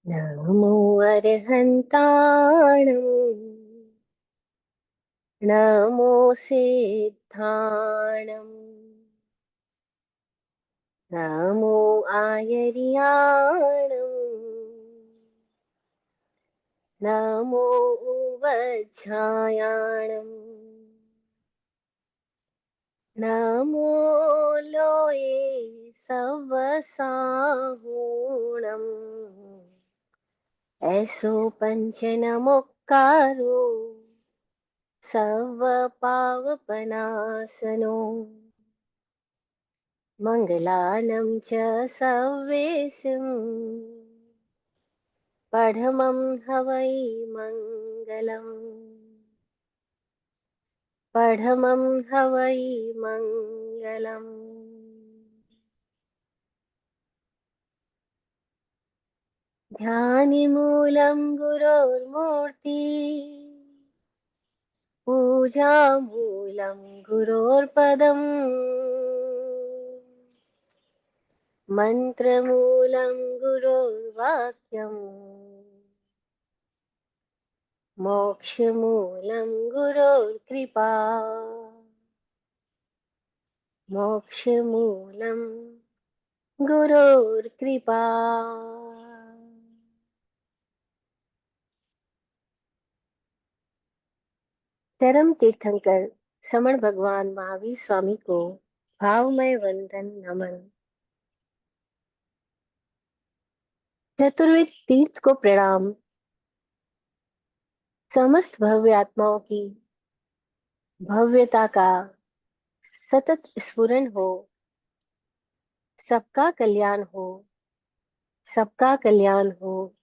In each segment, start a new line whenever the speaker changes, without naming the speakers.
नमो अर्हन्ताणं नमो सिद्धाणं नमो आयर्याणं नमो उवध्यायाणं नमो लोये सवसाहूणम् ऐसो पंचनमुक्कारो सर्वपावपनाशनो मङ्गलानं च सव्येसिं पठमं हवै मङ्गलम् पठमं हवै मङ्गलम्। ध्यानिमूलं गुरोर्मूर्ति पूजामूलं गुरोर्पदम् मन्त्रमूलं गुरोर्वाक्यम् मोक्षमूलं गुरोर्कृपा मोक्षमूलं गुरोर्कृपा। चरम तीर्थंकर समण भगवान महावीर स्वामी को भावमय वंदन नमन। चतुर्विध तीर्थ को प्रणाम। समस्त भव्य आत्माओं की भव्यता का सतत स्फुरन हो। सबका कल्याण हो, सबका कल्याण हो,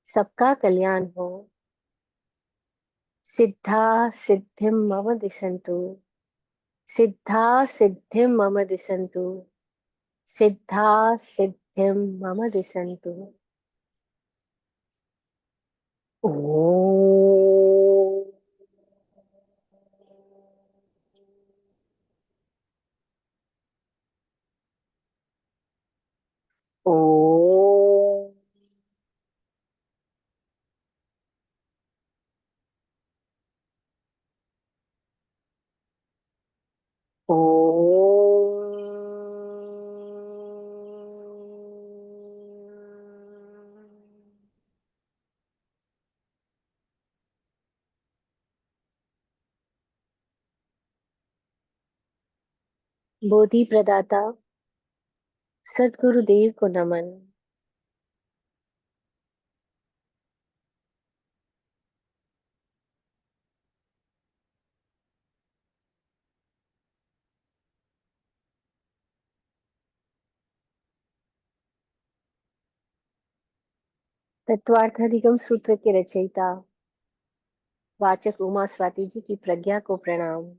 सबका कल्याण हो। सिद्धा सिद्धिं मम दिशन्तु, सिद्धा सिद्धिं मम दिशन्तु, सिद्धा सिद्धिं मम दिशन्तु। ओम। ओम। ओम। बोधि प्रदाता सद्गुरुदेव को नमन। तत्वार्थाधिगम सूत्र के रचयिता वाचक उमा स्वाति जी की प्रज्ञा को प्रणाम।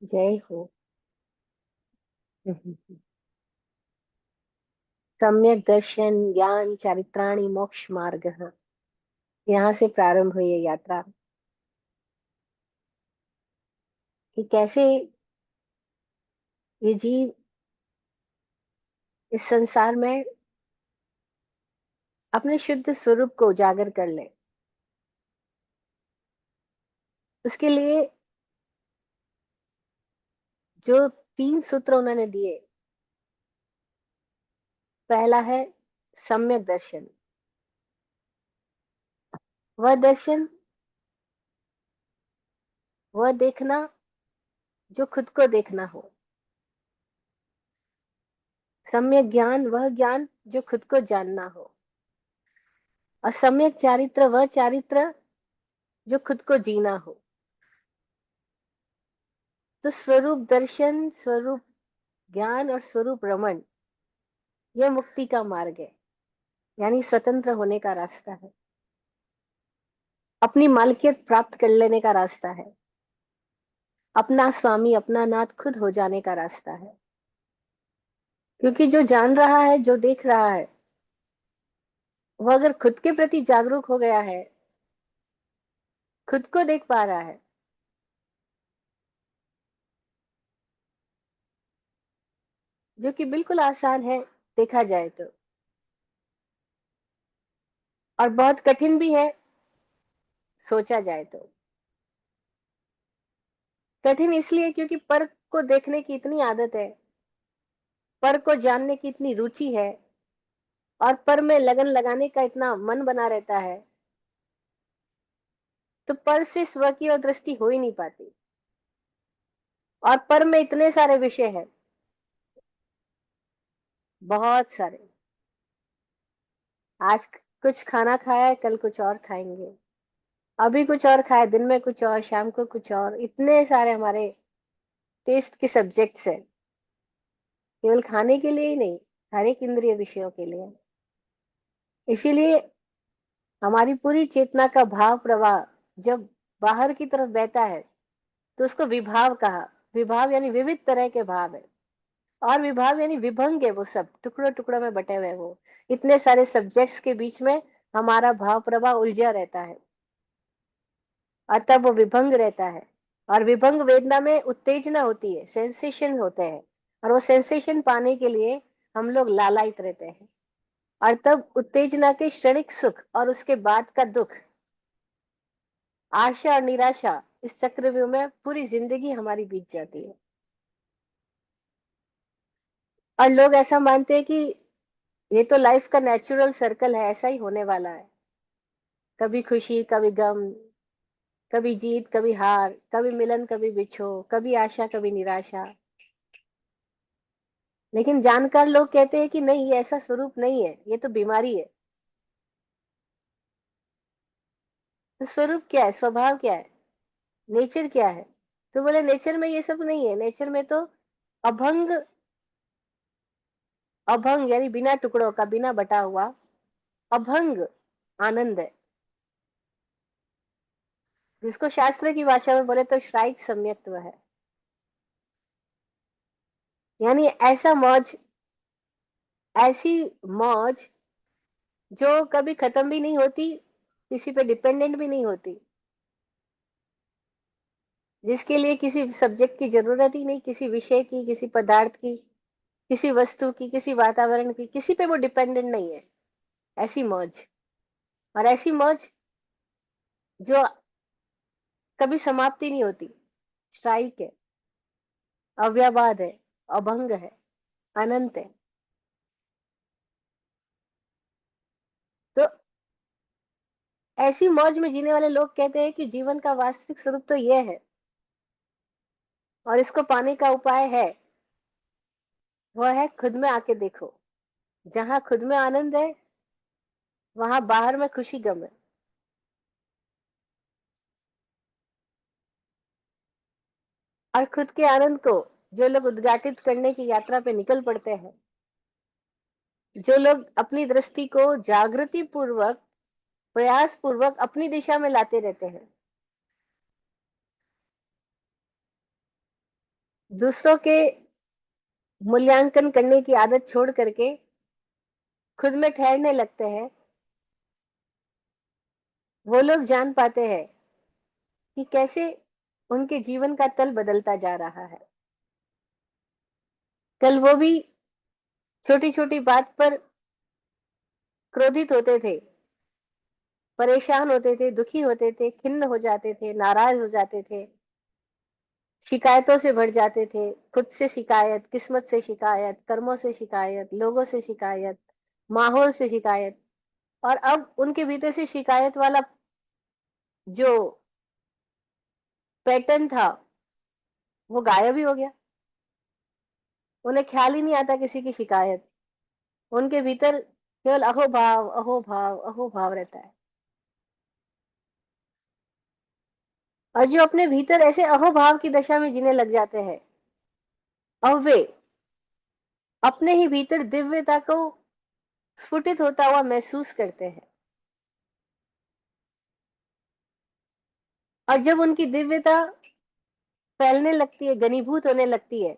जय हो। सम्यक दर्शन ज्ञान चारित्राणि मोक्ष मार्ग। यहाँ से प्रारंभ हुई ये यात्रा कि कैसे ये जीव इस संसार में अपने शुद्ध स्वरूप को उजागर कर ले। उसके लिए जो तीन सूत्र उन्होंने दिए, पहला है सम्यक दर्शन। वह दर्शन, वह देखना जो खुद को देखना हो। सम्यक ज्ञान, वह ज्ञान जो खुद को जानना हो। और सम्यक चारित्र, वह चारित्र जो खुद को जीना हो। तो स्वरूप दर्शन, स्वरूप ज्ञान और स्वरूप रमण, यह मुक्ति का मार्ग है, यानी स्वतंत्र होने का रास्ता है, अपनी मालकियत प्राप्त कर लेने का रास्ता है, अपना स्वामी अपना नाथ खुद हो जाने का रास्ता है। क्योंकि जो जान रहा है, जो देख रहा है, वो अगर खुद के प्रति जागरूक हो गया है, खुद को देख पा रहा है, जो कि बिल्कुल आसान है देखा जाए तो, और बहुत कठिन भी है सोचा जाए तो। कठिन इसलिए क्योंकि पर को देखने की इतनी आदत है, पर को जानने की इतनी रुचि है, और पर में लगन लगाने का इतना मन बना रहता है, तो पर से स्व की ओर दृष्टि हो ही नहीं पाती। और पर में इतने सारे विषय हैं, बहुत सारे। आज कुछ खाना खाया है, कल कुछ और खाएंगे, अभी कुछ और खाए, दिन में कुछ और, शाम को कुछ और, इतने सारे हमारे टेस्ट के सब्जेक्ट्स हैं, केवल खाने के लिए ही नहीं, हर एक इंद्रिय विषयों के लिए। इसीलिए हमारी पूरी चेतना का भाव प्रवाह जब बाहर की तरफ बहता है, तो उसको विभाव कहा। विभाव यानी विविध तरह के भाव है, और विभाव यानी विभंग है, वो सब टुकड़ों टुकड़ों में बटे हुए, वो इतने सारे सब्जेक्ट्स के बीच में हमारा भाव प्रवाह उलझा रहता है, और तब वो विभंग रहता है। और विभंग वेदना में उत्तेजना होती है, सेंसेशन होते हैं, और वो सेंसेशन पाने के लिए हम लोग लालायित रहते हैं। और तब उत्तेजना के क्षणिक सुख और उसके बाद का दुख, आशा और निराशा, इस चक्रव्यूह में पूरी जिंदगी हमारी बीत जाती है। और लोग ऐसा मानते हैं कि ये तो लाइफ का नेचुरल सर्कल है, ऐसा ही होने वाला है, कभी खुशी कभी गम, कभी जीत कभी हार, कभी मिलन कभी बिछो, कभी आशा कभी निराशा। लेकिन जानकार लोग कहते हैं कि नहीं, ये ऐसा स्वरूप नहीं है, ये तो बीमारी है। तो स्वरूप क्या है, स्वभाव क्या है, नेचर क्या है? तो बोले नेचर में ये सब नहीं है, नेचर में तो अभंग, अभंग यानी बिना टुकड़ों का, बिना बटा हुआ अभंग आनंद है, जिसको शास्त्र की भाषा में बोले तो श्राइक सम्यक्त्व है। यानी ऐसा मौज, ऐसी मौज जो कभी खत्म भी नहीं होती, किसी पे डिपेंडेंट भी नहीं होती, जिसके लिए किसी सब्जेक्ट की जरूरत ही नहीं, किसी विषय की, किसी पदार्थ की, किसी वस्तु की, किसी वातावरण की, किसी पे वो डिपेंडेंट नहीं है। ऐसी मौज, और ऐसी मौज जो कभी समाप्ति नहीं होती, स्ट्राइक है, अव्यवाद है, अभंग है, अनंत है। तो ऐसी मौज में जीने वाले लोग कहते हैं कि जीवन का वास्तविक स्वरूप तो यह है, और इसको पाने का उपाय है, वह है खुद में आके देखो। जहां खुद में आनंद है, वहां बाहर में खुशी गम है। और खुद के आनंद को जो लोग उद्घाटित करने की यात्रा पे निकल पड़ते हैं, जो लोग अपनी दृष्टि को जागृति पूर्वक, प्रयास पूर्वक अपनी दिशा में लाते रहते हैं, दूसरों के मूल्यांकन करने की आदत छोड़ करके खुद में ठहरने लगते हैं, वो लोग जान पाते हैं कि कैसे उनके जीवन का तल बदलता जा रहा है। कल वो भी छोटी छोटी बात पर क्रोधित होते थे, परेशान होते थे, दुखी होते थे, खिन्न हो जाते थे, नाराज हो जाते थे, शिकायतों से भर जाते थे, खुद से शिकायत, किस्मत से शिकायत, कर्मों से शिकायत, लोगों से शिकायत, माहौल से शिकायत। और अब उनके भीतर से शिकायत वाला जो पैटर्न था, वो गायब ही हो गया। उन्हें ख्याल ही नहीं आता किसी की शिकायत, उनके भीतर केवल अहोभाव अहोभाव अहोभाव रहता है। और जो अपने भीतर ऐसे अहोभाव की दशा में जीने लग जाते हैं, अब वे अपने ही भीतर दिव्यता को स्फुटित होता हुआ महसूस करते हैं। और जब उनकी दिव्यता फैलने लगती है, घनीभूत होने लगती है,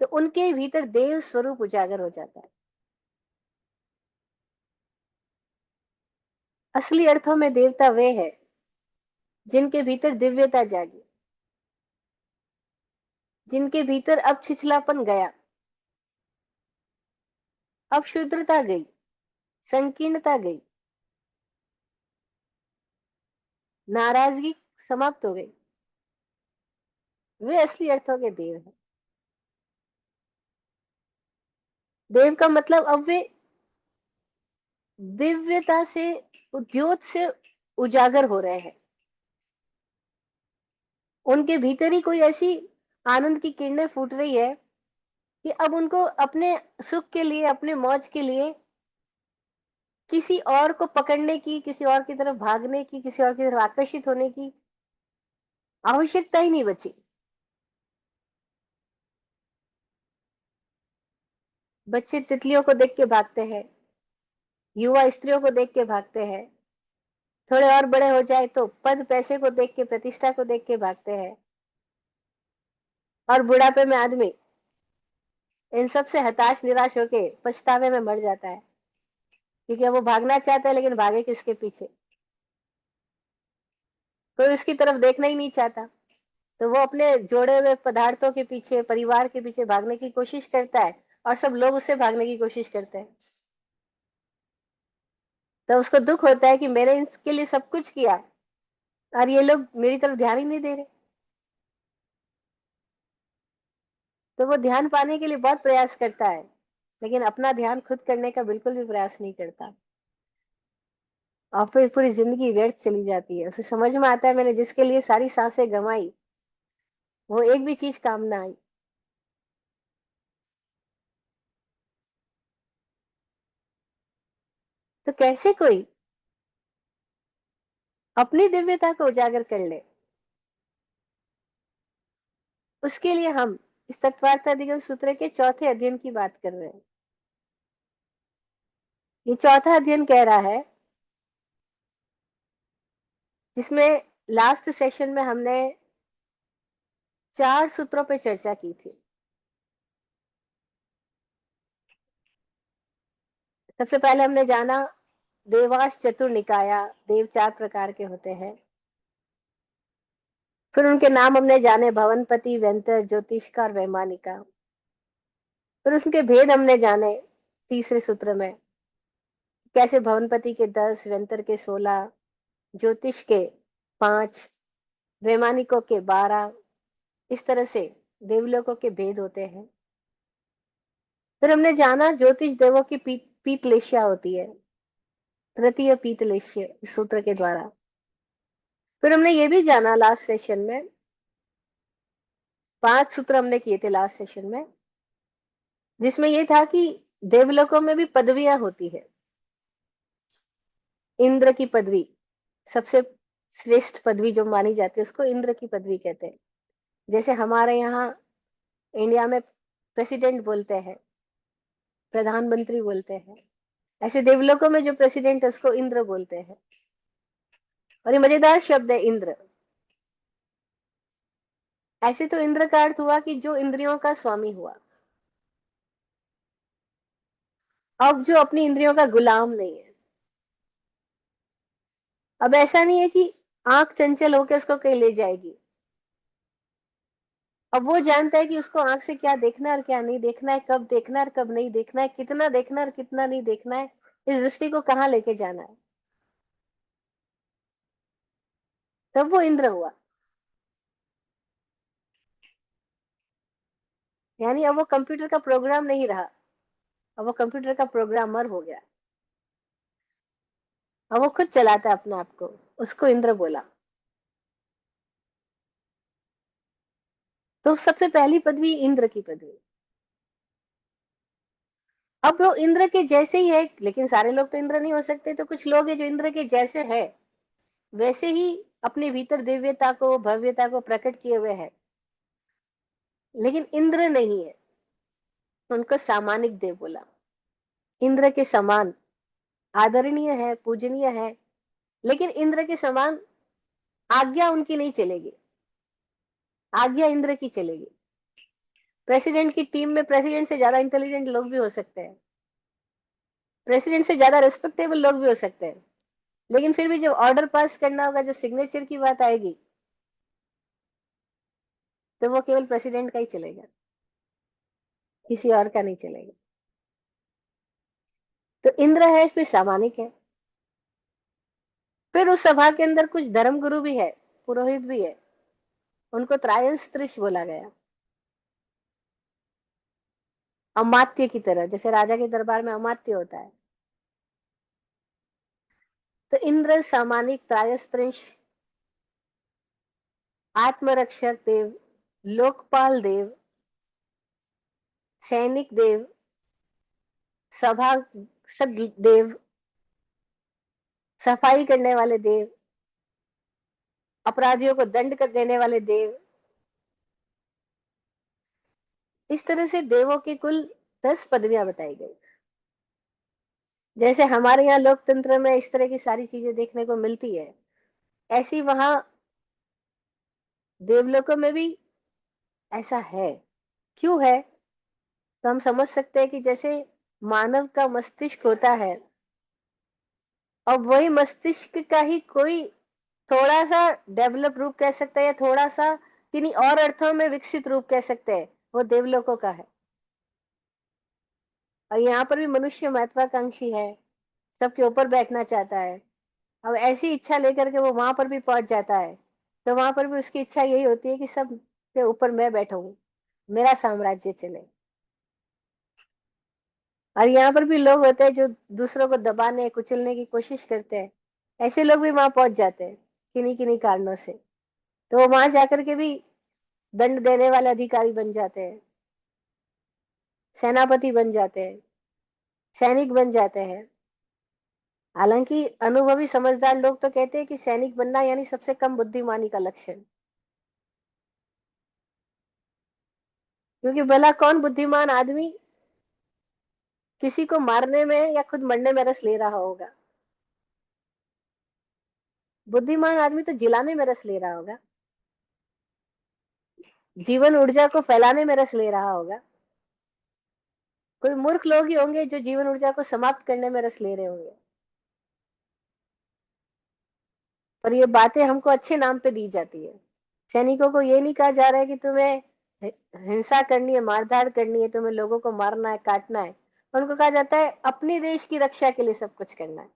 तो उनके भीतर देव स्वरूप उजागर हो जाता है। असली अर्थों में देवता वे है जिनके भीतर दिव्यता जागी, जिनके भीतर अब छिछलापन गया, अब शुद्रता गई, संकीर्णता गई, नाराजगी समाप्त हो गई। वे असली अर्थों के देव हैं। देव का मतलब अब वे दिव्यता से, उद्योत से उजागर हो रहे हैं। उनके भीतर ही कोई ऐसी आनंद की किरणें फूट रही है कि अब उनको अपने सुख के लिए, अपने मौज के लिए किसी और को पकड़ने की, किसी और की तरफ भागने की, किसी और की तरफ आकर्षित होने की आवश्यकता ही नहीं बची। बच्चे तितलियों को देख के भागते हैं, युवा स्त्रियों को देख के भागते हैं, थोड़े और बड़े हो जाए तो पद पैसे को देख के, प्रतिष्ठा को देख के भागते हैं, और बुढ़ापे में आदमी इन सब से हताश निराश होके पछतावे में मर जाता है, क्योंकि अब वो भागना चाहता है लेकिन भागे किसके पीछे? कोई उसकी तरफ देखना ही नहीं चाहता। तो वो अपने जोड़े हुए पदार्थों के पीछे, परिवार के पीछे भागने की कोशिश करता है, और सब लोग उससे भागने की कोशिश करते हैं। तो उसको दुख होता है कि मैंने इसके लिए सब कुछ किया और ये लोग मेरी तरफ ध्यान ही नहीं दे रहे। तो वो ध्यान पाने के लिए बहुत प्रयास करता है, लेकिन अपना ध्यान खुद करने का बिल्कुल भी प्रयास नहीं करता, और फिर पूरी जिंदगी व्यर्थ चली जाती है। उसे समझ में आता है मैंने जिसके लिए सारी सांसें गंवाई, वो एक भी चीज काम ना आई। तो कैसे कोई अपनी दिव्यता को उजागर कर ले, उसके लिए हम इस तत्वार्थ अधिगम सूत्र के चौथे अध्ययन की बात कर रहे हैं। ये चौथा अध्ययन कह रहा है, जिसमें लास्ट सेशन में हमने 4 सूत्रों पे चर्चा की थी। सबसे पहले हमने जाना देवास चतुर्निकाया, देव 4 प्रकार के होते हैं। फिर उनके नाम हमने जाने, भवनपति, व्यंतर, ज्योतिषका और वैमानिका। फिर उसके भेद हमने जाने तीसरे सूत्र में, कैसे भवनपति के 10, व्यंतर के 16, ज्योतिष के 5, वैमानिकों के 12, इस तरह से देवलोकों के भेद होते हैं। फिर हमने जाना ज्योतिष देवों की पीतलेश्या होती है, तृतीय पीतलेश्य, इस सूत्र के द्वारा। फिर हमने ये भी जाना लास्ट सेशन में, 5 सूत्र हमने किए थे लास्ट सेशन में, जिसमें ये था कि देवलोकों में भी पदवियां होती है। इंद्र की पदवी सबसे श्रेष्ठ पदवी जो मानी जाती है, उसको इंद्र की पदवी कहते हैं। जैसे हमारे यहाँ इंडिया में प्रेसिडेंट बोलते हैं, प्रधानमंत्री बोलते हैं, ऐसे देवलोकों में जो प्रेसिडेंट है उसको इंद्र बोलते हैं। और ये मजेदार शब्द है इंद्र। ऐसे तो इंद्र का अर्थ हुआ कि जो इंद्रियों का स्वामी हुआ। अब जो अपनी इंद्रियों का गुलाम नहीं है। अब ऐसा नहीं है कि आंख चंचल होकर उसको कहीं ले जाएगी। अब वो जानता है कि उसको आंख से क्या देखना है और क्या नहीं देखना है, कब देखना है और कब नहीं देखना है, कितना देखना है और कितना नहीं देखना है, इस दृष्टि को कहाँ लेके जाना है। तब वो इंद्र हुआ। यानी अब वो कंप्यूटर का प्रोग्राम नहीं रहा, अब वो कंप्यूटर का प्रोग्रामर हो गया। अब वो खुद चलाता है अपने आप को, उसको इंद्र बोला। तो सबसे पहली पदवी इंद्र की पदवी। अब वो इंद्र के जैसे ही है, लेकिन सारे लोग तो इंद्र नहीं हो सकते, तो कुछ लोग हैं जो इंद्र के जैसे है, वैसे ही अपने भीतर दिव्यता को, भव्यता को प्रकट किए हुए है, लेकिन इंद्र नहीं है, तो उनको सामानिक देव बोला। इंद्र के समान आदरणीय है, पूजनीय है, लेकिन इंद्र के समान आज्ञा उनकी नहीं चलेगी, आज्ञा इंद्र की चलेगी। प्रेसिडेंट की टीम में प्रेसिडेंट से ज्यादा इंटेलिजेंट लोग भी हो सकते हैं, प्रेसिडेंट से ज्यादा रिस्पेक्टेबल लोग भी हो सकते हैं, लेकिन फिर भी जब ऑर्डर पास करना होगा, जब सिग्नेचर की बात आएगी, तो वो केवल प्रेसिडेंट का ही चलेगा, किसी और का नहीं चलेगा। तो इंद्र है, फिर सामानिक है। फिर उस सभा के अंदर कुछ धर्म गुरु भी है, पुरोहित भी है, उनको त्रायस्त्रिश बोला गया, अमात्य की तरह, जैसे राजा के दरबार में अमात्य होता है। तो इंद्र, सामानिक, त्रायस्त्रिश, आत्मरक्षक देव, लोकपाल देव, सैनिक देव, सभासद देव, सफाई करने वाले देव, अपराधियों को दंड कर देने वाले देव, इस तरह से देवों की कुल 10 पदवियां बताई गई। जैसे हमारे यहाँ लोकतंत्र में इस तरह की सारी चीजें देखने को मिलती है, ऐसी वहां देवलोकों में भी ऐसा है। क्यों है? तो हम समझ सकते हैं कि जैसे मानव का मस्तिष्क होता है, और वही मस्तिष्क का ही कोई थोड़ा सा डेवलप रूप कह सकते हैं, या थोड़ा सा किन्हीं और अर्थों में विकसित रूप कह सकते हैं, वो देवलोकों का है। और यहाँ पर भी मनुष्य महत्वाकांक्षी है, सबके ऊपर बैठना चाहता है। अब ऐसी इच्छा लेकर के वो वहां पर भी पहुंच जाता है, तो वहां पर भी उसकी इच्छा यही होती है कि सब के ऊपर मैं बैठा हूँ, मेरा साम्राज्य चले। और यहाँ पर भी लोग होते हैं जो दूसरों को दबाने, कुचलने की कोशिश करते हैं, ऐसे लोग भी वहां पहुंच जाते हैं किन्हीं किन्हीं कारणों से। तो वो वहां जाकर के भी दंड देने वाले अधिकारी बन जाते हैं, सेनापति बन जाते हैं, सैनिक बन जाते हैं। हालांकि अनुभवी समझदार लोग तो कहते हैं कि सैनिक बनना यानी सबसे कम बुद्धिमानी का लक्षण, क्योंकि भला कौन बुद्धिमान आदमी किसी को मारने में या खुद मरने में रस ले रहा होगा? बुद्धिमान आदमी तो जिलाने में रस ले रहा होगा, जीवन ऊर्जा को फैलाने में रस ले रहा होगा। कोई मूर्ख लोग ही होंगे जो जीवन ऊर्जा को समाप्त करने में रस ले रहे होंगे। पर ये बातें हमको अच्छे नाम पे दी जाती है। सैनिकों को ये नहीं कहा जा रहा है कि तुम्हें हिंसा करनी है, मारधाड़ करनी है, तुम्हें लोगों को मारना है, काटना है। उनको कहा जाता है अपने देश की रक्षा के लिए सब कुछ करना है।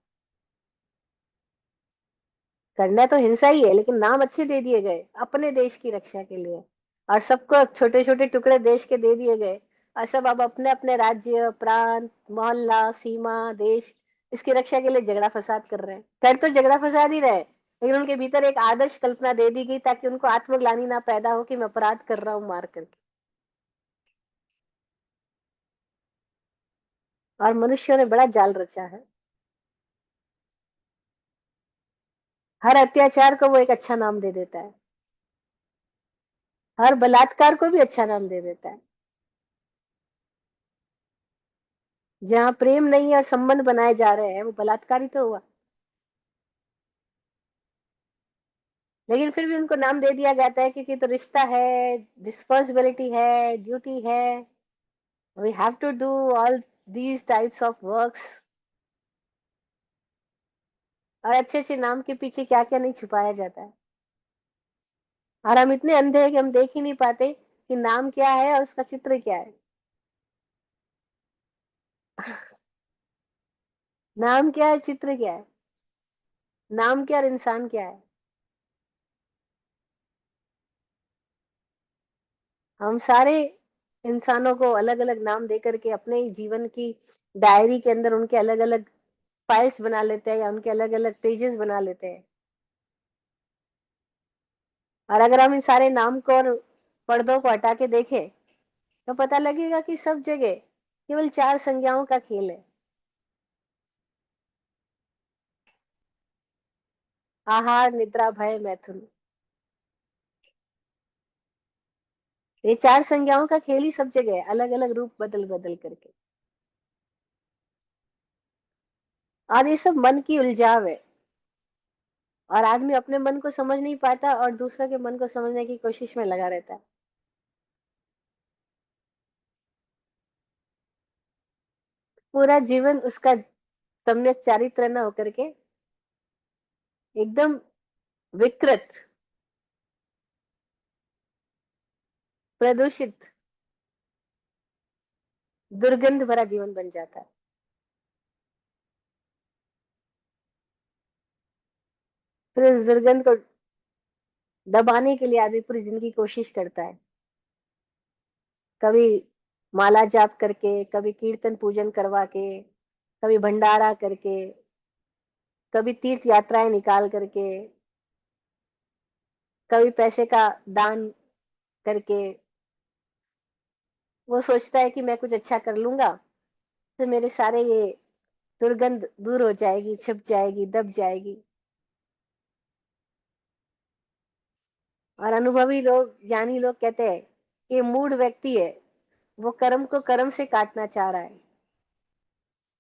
करना तो हिंसा ही है, लेकिन नाम अच्छे दे दिए गए, अपने देश की रक्षा के लिए। और सबको छोटे छोटे टुकड़े देश के दे दिए गए, और सब अब अपने अपने राज्य, प्रांत, मोहल्ला, सीमा, देश, इसकी रक्षा के लिए झगड़ा फसाद कर रहे हैं। कर तो झगड़ा फसाद ही रहे, लेकिन उनके भीतर एक आदर्श कल्पना दे दी गई ताकि उनको आत्मग्लानि ना पैदा हो कि मैं अपराध कर रहा हूँ मार करके। और मनुष्यों ने बड़ा जाल रचा है। हर अत्याचार को वो एक अच्छा नाम दे देता है, हर बलात्कार को भी अच्छा नाम दे देता है। जहाँ प्रेम नहीं है और संबंध बनाए जा रहे हैं, वो बलात्कार ही तो हुआ। लेकिन फिर भी उनको नाम दे दिया जाता है क्योंकि तो रिश्ता है, रिस्पॉन्सिबिलिटी है, ड्यूटी है, we have to do all these types of works. और अच्छे अच्छे नाम के पीछे क्या क्या नहीं छुपाया जाता है। और हम इतने अंधे हैं कि हम देख ही नहीं पाते कि नाम क्या है और उसका चित्र क्या है। नाम क्या है, चित्र क्या है? नाम क्या और इंसान क्या है? हम सारे इंसानों को अलग अलग नाम दे करके अपने ही जीवन की डायरी के अंदर उनके अलग अलग फाइल्स बना लेते हैं, या उनके अलग अलग पेजेस बना लेते हैं। और अगर हम इन सारे नाम को और पर्दों को हटा के देखें, तो पता लगेगा कि सब जगह केवल 4 संज्ञाओं का खेल है। आहार निद्रा भय मैथुन, ये चार संज्ञाओं का खेल ही सब जगह है, अलग अलग रूप बदल बदल करके। और ये सब मन की उलझाव है, और आदमी अपने मन को समझ नहीं पाता और दूसरों के मन को समझने की कोशिश में लगा रहता है। पूरा जीवन उसका सम्यक चारित्र न होकर के एकदम विकृत, प्रदूषित, दुर्गंध भरा जीवन बन जाता है। फिर इस दुर्गंध को दबाने के लिए आदमी पूरी जिंदगी कोशिश करता है, कभी माला जाप करके, कभी कीर्तन पूजन करवा के, कभी भंडारा करके, कभी तीर्थ यात्राएं निकाल करके, कभी पैसे का दान करके। वो सोचता है कि मैं कुछ अच्छा कर लूंगा तो मेरे सारे ये दुर्गंध दूर हो जाएगी, छिप जाएगी, दब जाएगी। और अनुभवी लोग, ज्ञानी लोग कहते हैं कि मूढ़ व्यक्ति है, वो कर्म को कर्म से काटना चाह रहा है,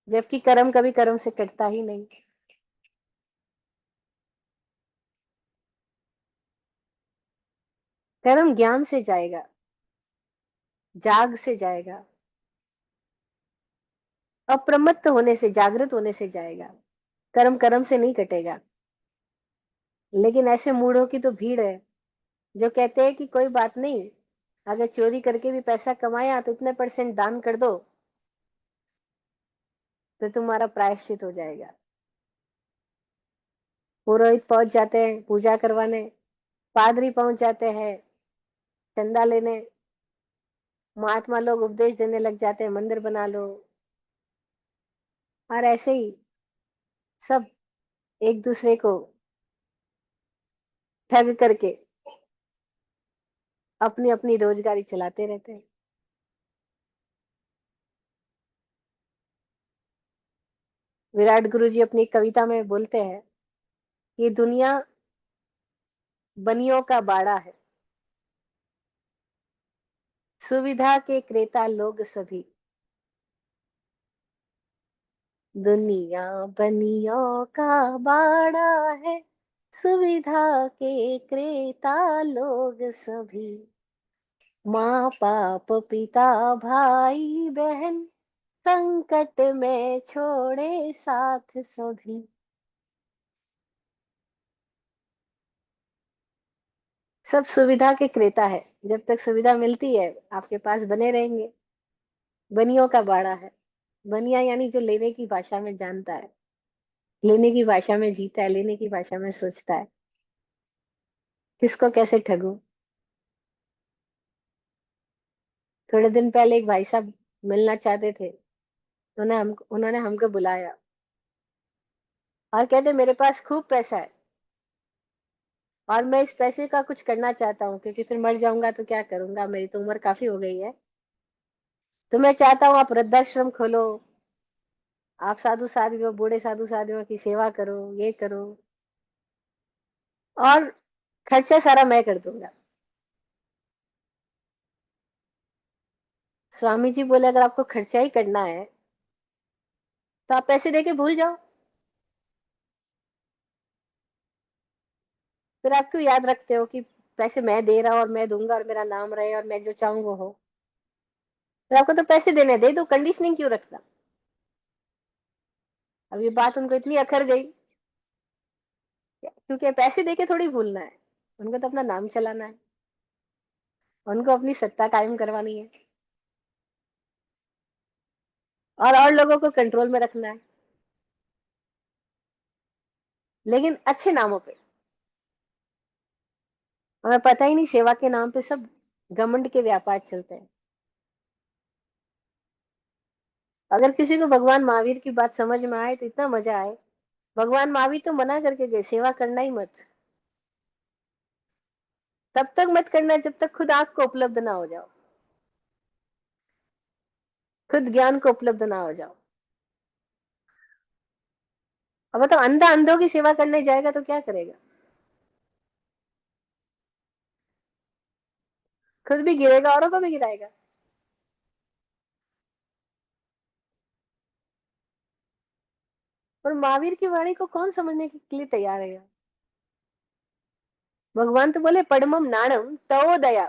जबकि कर्म कभी कर्म से कटता ही नहीं। कर्म ज्ञान से जाएगा, जाग से जाएगा, अप्रमत्त होने से, जागृत होने से जाएगा। कर्म कर्म से नहीं कटेगा। लेकिन ऐसे मूढ़ों की तो भीड़ है जो कहते हैं कि कोई बात नहीं, अगर चोरी करके भी पैसा कमाया तो इतने परसेंट दान कर दो तो तुम्हारा प्रायश्चित हो जाएगा। पुरोहित पहुंच जाते हैं पूजा करवाने, पादरी पहुंच जाते हैं चंदा लेने, महात्मा लोग उपदेश देने लग जाते हैं मंदिर बना लो। और ऐसे ही सब एक दूसरे को ठग करके अपनी अपनी रोजगारी चलाते रहते हैं। विराट गुरु जी अपनी कविता में बोलते हैं, ये दुनिया बनियों का बाड़ा है, सुविधा के क्रेता लोग सभी। दुनिया बनियों का बाड़ा है, सुविधा के क्रेता लोग सभी। माँ बाप पिता भाई बहन, संकट में छोड़े साथ सभी। सब सुविधा के क्रेता है, जब तक सुविधा मिलती है आपके पास बने रहेंगे। बनियों का बाड़ा है, बनिया यानी जो लेने की भाषा में जानता है, लेने की भाषा में जीता है, लेने की भाषा में सोचता है, किसको कैसे ठगूं। थोड़े दिन पहले एक भाई साहब मिलना चाहते थे, उन्होंने हमको बुलाया और कहते मेरे पास खूब पैसा है और मैं इस पैसे का कुछ करना चाहता हूँ, क्योंकि फिर मर जाऊंगा तो क्या करूंगा, मेरी तो उम्र काफी हो गई है। तो मैं चाहता हूँ आप वृद्धाश्रम खोलो, आप साधु साधियों, बूढ़े साधु साधियों की सेवा करो, ये करो, और खर्चा सारा मैं कर दूंगा। स्वामी जी बोले अगर आपको खर्चा ही करना है तो आप पैसे देके भूल जाओ, फिर आप क्यों याद रखते हो कि पैसे मैं दे रहा हूं और मैं दूंगा और मेरा नाम रहे और मैं जो चाहूँ वो हो। फिर आपको तो पैसे देने, दे दो, कंडीशनिंग क्यों रखना। अब ये बात उनको इतनी अखर गई, क्योंकि पैसे देके थोड़ी भूलना है, उनको तो अपना नाम चलाना है, उनको अपनी सत्ता कायम करवानी है और लोगों को कंट्रोल में रखना है, लेकिन अच्छे नामों पे। हमें पता ही नहीं, सेवा के नाम पे सब घमंड के व्यापार चलते हैं। अगर किसी को भगवान महावीर की बात समझ में आए तो इतना मजा आए। भगवान महावीर तो मना करके गए, सेवा करना ही मत, तब तक मत करना जब तक खुद आपको उपलब्ध ना हो जाओ, खुद ज्ञान को उपलब्ध ना हो जाओ। अब तो अंधा अंधों की सेवा करने जाएगा तो क्या करेगा? खुद भी गिरेगा, औरों को भी गिराएगा। और महावीर की वाणी को कौन समझने के लिए तैयार है यार? भगवान तो बोले पडमम नाणम तवो दया।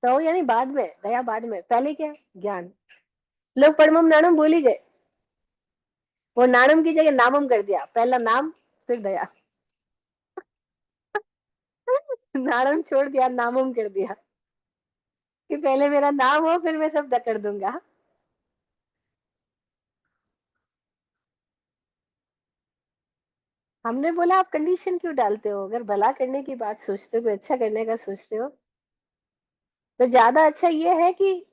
तवो यानी बाद में, दया बाद में, पहले क्या? ज्ञान। लोग पडमम नाणम बोल ही गए। वो नाणम की जगह नामम कर दिया, पहला नाम फिर दया। नाणम छोड़ दिया, नामम कर दिया, कि पहले मेरा नाम हो फिर मैं सब कर दूंगा। हमने बोला आप कंडीशन क्यों डालते हो? अगर भला करने की बात सोचते हो, कोई अच्छा करने का सोचते हो, तो ज्यादा अच्छा ये है कि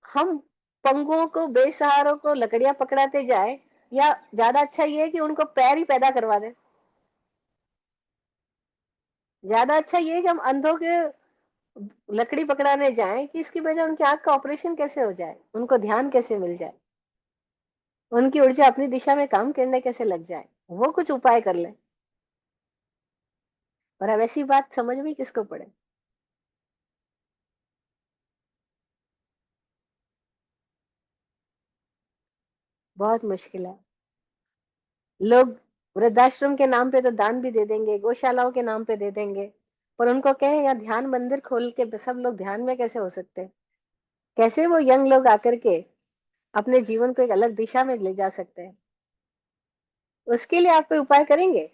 हम पंगुओं को, बेसहारों को लकड़ियां पकड़ाते जाए, या ज्यादा अच्छा ये है कि उनको पैर ही पैदा करवा दें। ज्यादा अच्छा ये है कि हम अंधों के लकड़ी पकड़ाने जाएं, कि इसकी वजह उनकी आंख का ऑपरेशन कैसे हो जाए, उनको ध्यान कैसे मिल जाए, उनकी ऊर्जा अपनी दिशा में काम करने कैसे लग जाए, वो कुछ उपाय कर ले। और अब ऐसी बात समझ में किसको पड़े? बहुत मुश्किल है। लोग वृद्धाश्रम के नाम पे तो दान भी दे देंगे, गौशालाओं के नाम पे दे देंगे, पर उनको कहें या ध्यान मंदिर खोल के सब लोग ध्यान में कैसे हो सकते हैं? कैसे वो यंग लोग आकर के अपने जीवन को एक अलग दिशा में ले जा सकते हैं? उसके लिए आप कोई उपाय करेंगे?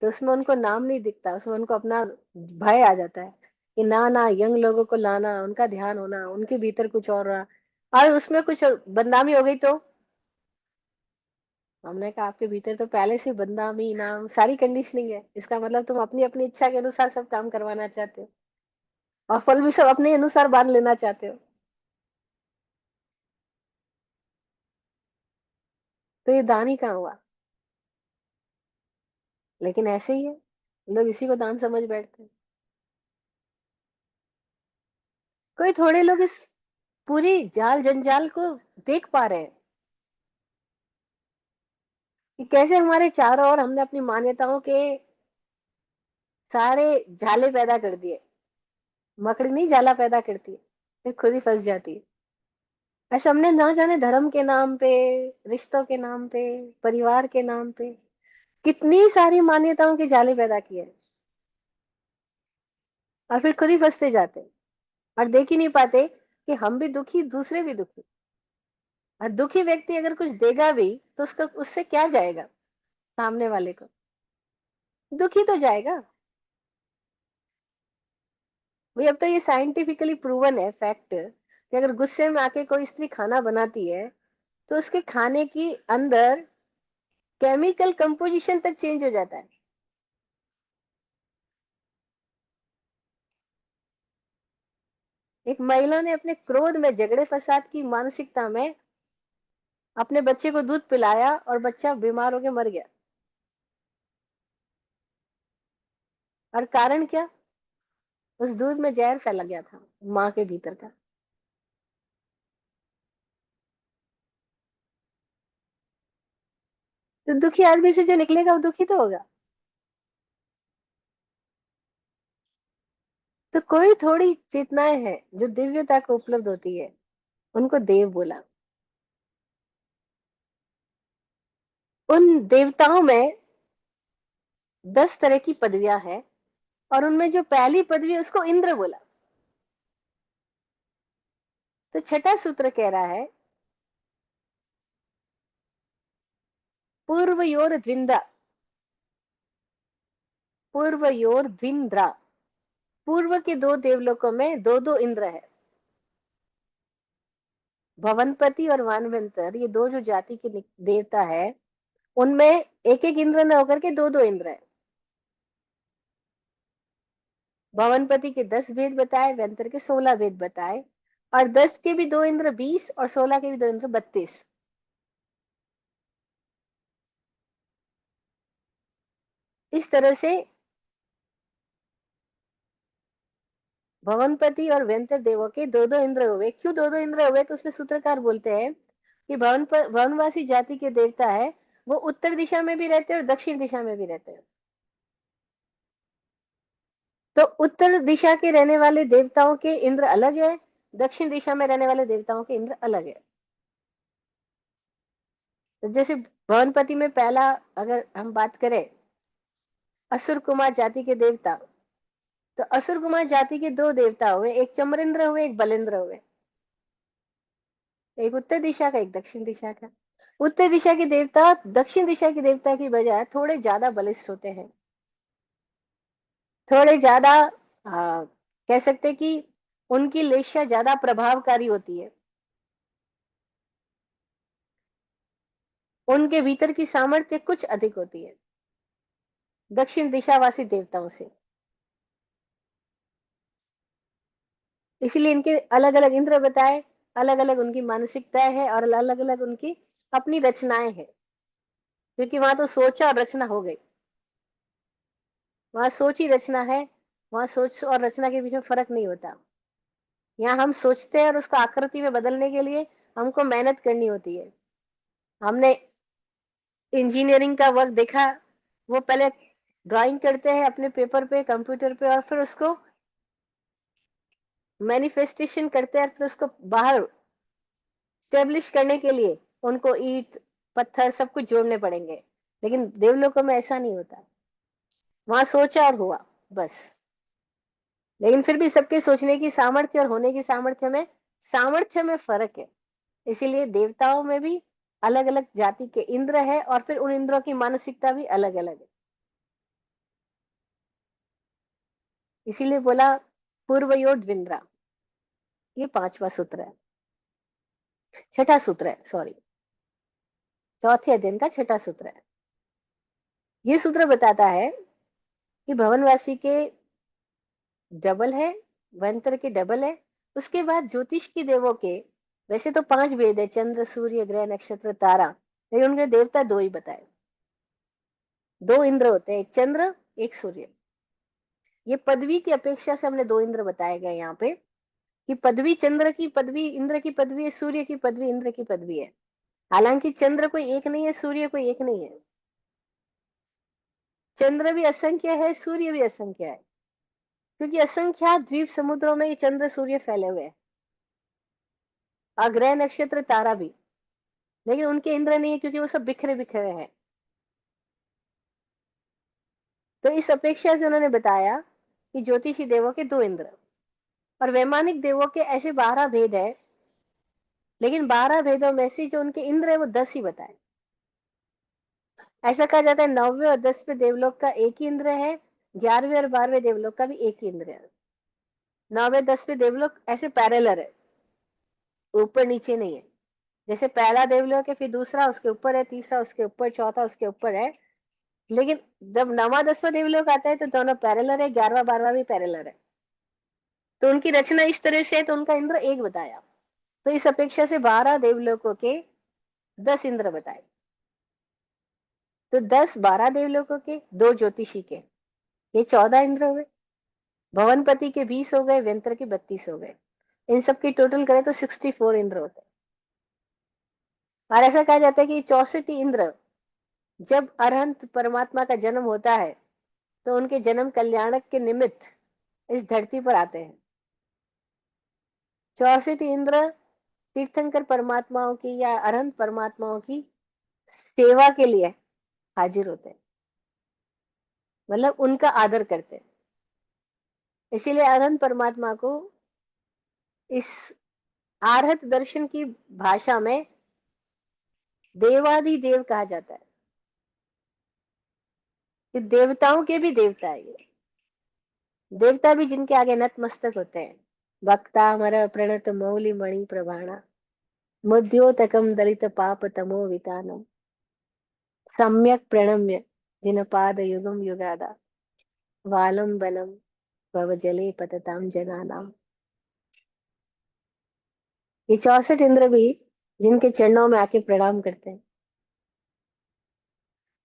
तो उसमें उनको नाम नहीं दिखता, उसमें उनको अपना भय आ जाता है, कि ना ना, यंग लोगों को लाना, उनका ध्यान होना, उनके भीतर कुछ और रहा, और उसमें कुछ बदनामी हो गई तो? हमने कहा आपके भीतर तो पहले से बदनामी, नाम, सारी कंडीशनिंग है, इसका मतलब तुम अपनी अपनी इच्छा के अनुसार सब काम करवाना चाहते हो, और फल भी सब अपने अनुसार बांध लेना चाहते हो। तो ये दान ही कहाँ हुआ? लेकिन ऐसे ही है, लोग इसी को दान समझ बैठते हैं। कोई थोड़े लोग इस पूरी जाल जंजाल को देख पा रहे हैं, कि कैसे हमारे चारों ओर हमने अपनी मान्यताओं के सारे जाले पैदा कर दिए। मकड़ी नहीं जाला पैदा करती, फिर खुद ही फंस जाती है। ऐसे हमने ना जाने धर्म के नाम पे, रिश्तों के नाम पे, परिवार के नाम पे कितनी सारी मान्यताओं के जाले पैदा किए हैं, और फिर खुद ही फंसते जाते हैं, और देख ही नहीं पाते कि हम भी दुखी, दूसरे भी दुखी। और दुखी व्यक्ति अगर कुछ देगा भी तो उसका, उससे क्या जाएगा सामने वाले को? दुखी तो जाएगा। भाई अब तो ये साइंटिफिकली प्रूवन है, फैक्ट, कि अगर गुस्से में आके कोई स्त्री खाना बनाती है, तो उसके खाने की अंदर केमिकल कंपोजिशन तक चेंज हो जाता है। एक महिला ने अपने क्रोध में, झगड़े फसाद की मानसिकता में अपने बच्चे को दूध पिलाया, और बच्चा बीमार होकर मर गया। और कारण क्या? उस दूध में जहर फैला गया था, माँ के भीतर का। तो दुखी आदमी से जो निकलेगा वो दुखी तो होगा। तो कोई थोड़ी चेतनाएं हैं जो दिव्यता को उपलब्ध होती है, उनको देव बोला। उन देवताओं में 10 तरह की पदवियां हैं, और उनमें जो पहली पदवी है उसको इंद्र बोला। तो छठा सूत्र कह रहा है, पूर्वयोर द्विंद्रा, पूर्वयोर द्विंद्रा, पूर्व के दो देवलोकों में दो दो इंद्र है। भवनपति और वानवंतर, ये दो जो जाति के देवता है, उनमें एक एक इंद्र न होकर के दो दो इंद्र है। भवनपति के 10 भेद बताए, व्यंतर के 16 भेद बताए, और 10 के भी दो इंद्र 20, और 16 के भी दो इंद्र 32। इस तरह से भवनपति और व्यंतर देवों के दो दो इंद्र हुए। क्यों दो दो इंद्र हुए? तो उसमें सूत्रकार बोलते हैं, कि भवनवासी जाति के देवता है वो उत्तर दिशा में भी रहते हैं और दक्षिण दिशा में भी रहते हैं। तो उत्तर दिशा के रहने वाले देवताओं के इंद्र अलग है, दक्षिण दिशा में रहने वाले देवताओं के इंद्र अलग है। तो जैसे भवनपति में पहला अगर हम बात करें असुर कुमार जाति के देवता, तो असुर कुमार जाति के दो देवता हुए, एक चमरेंद्र हुए एक बलेंद्र हुए, एक उत्तर दिशा का एक दक्षिण दिशा का। उत्तर दिशा के देवता दक्षिण दिशा के देवता की बजाय थोड़े ज्यादा बलिष्ठ होते हैं, थोड़े ज्यादा कह सकते कि उनकी लेशा ज्यादा प्रभावकारी होती है, उनके भीतर की सामर्थ्य कुछ अधिक होती है दक्षिण दिशावासी देवताओं से। इसलिए इनके अलग अलग इंद्र बताए, अलग अलग उनकी मानसिकता है और अलग अलग उनकी अपनी रचनाएं हैं, क्योंकि वहां तो सोचा और रचना हो गई, वहां सोच ही रचना है, वहां सोच और रचना के बीच में फर्क नहीं होता। यहाँ हम सोचते हैं और उसको आकृति में बदलने के लिए हमको मेहनत करनी होती है। हमने इंजीनियरिंग का वर्क देखा, वो पहले ड्राइंग करते हैं अपने पेपर पे कंप्यूटर पे और फिर उसको मैनिफेस्टेशन करते हैं, फिर उसको बाहर स्टेब्लिश करने के लिए उनको ईंट पत्थर सब कुछ जोड़ने पड़ेंगे। लेकिन देवलोकों में ऐसा नहीं होता, वहां सोचा और हुआ बस। लेकिन फिर भी सबके सोचने की सामर्थ्य और होने की सामर्थ्य में फर्क है। इसीलिए देवताओं में भी अलग अलग जाति के इंद्र है और फिर उन इंद्रों की मानसिकता भी अलग अलग है। इसीलिए बोला पूर्वयोद्विंद्रा, ये पांचवा सूत्र है, छठा सूत्र है, सॉरी, चौथे अध्ययन का छठा सूत्र है। ये सूत्र बताता है कि भवनवासी के डबल है, वंतर के डबल है। उसके बाद ज्योतिष की देवों के वैसे तो 5 वेद है, चंद्र सूर्य ग्रह नक्षत्र तारा, लेकिन उनके देवता 2 ही बताए। 2 इंद्र होते हैं, एक चंद्र एक सूर्य। ये पदवी की अपेक्षा से हमने 2 इंद्र बताए गए यहाँ पे, कि पदवी चंद्र की पदवी इंद्र की पदवी है, सूर्य की पदवी इंद्र की पदवी है। हालांकि चंद्र कोई एक नहीं है, सूर्य कोई एक नहीं है, चंद्र भी असंख्य है, सूर्य भी असंख्य है, क्योंकि असंख्यात द्वीप समुद्रों में ये चंद्र सूर्य फैले हुए हैं, और ग्रह नक्षत्र तारा भी। लेकिन उनके इंद्र नहीं है, क्योंकि वो सब बिखरे बिखरे हैं। तो इस अपेक्षा से उन्होंने बताया कि ज्योतिषी देवों के 2 इंद्र और वैमानिक देवों के ऐसे 12 भेद है, लेकिन 12 भेदों में से जो उनके इंद्र है वो 10 ही बताए। ऐसा कहा जाता है 9वें और 10वें देवलोक का एक ही इंद्र है, 11वें और 12वें देवलोक का भी एक ही इंद्र है। 9वें 10वें देवलोक ऐसे पैरेलल है, ऊपर नीचे नहीं है। जैसे पहला देवलोक है, फिर दूसरा उसके ऊपर है, तीसरा उसके ऊपर, चौथा उसके ऊपर है। लेकिन जब 9वां 10वां देवलोक आता है तो दोनों पैरेलल है, 11वां 12वां भी पैरेलल है। तो उनकी रचना इस तरह से है, तो उनका इंद्र एक बताया। तो इस अपेक्षा से 12 देवलोकों के 10 इंद्र बताए। तो 10 12 देवलोकों के, 2 ज्योतिषी के, ये 14 इंद्र हुए। भवनपति के 20 हो गए, व्यंत्र के 32 हो गए। इन सब की टोटल करें तो 64 इंद्र होते हैं। और ऐसा कहा जाता है कि 64 इंद्र जब अरहंत परमात्मा का जन्म होता है तो उनके जन्म कल्याणक के निमित्त इस धरती पर आते हैं। 64 इंद्र तीर्थंकर परमात्माओं की या अरहंत परमात्माओं की सेवा के लिए हाजिर होते हैं, मतलब उनका आदर करते हैं। इसीलिए अरहंत परमात्मा को इस आर्हत दर्शन की भाषा में देवाधिदेव कहा जाता है, कि देवताओं के भी देवता है ये। देवता भी जिनके आगे नतमस्तक होते हैं। वक्ता मर प्रणत मौलि मणि प्रभाणा, मुद्योतकम दलित पाप तमो वितानम, सम्यक प्रणम्य जिन पाद युगम युगादा, वालम बलम भव जले पतताम जनानाम। ये 64 इंद्र भी जिनके चरणों में आके प्रणाम करते हैं,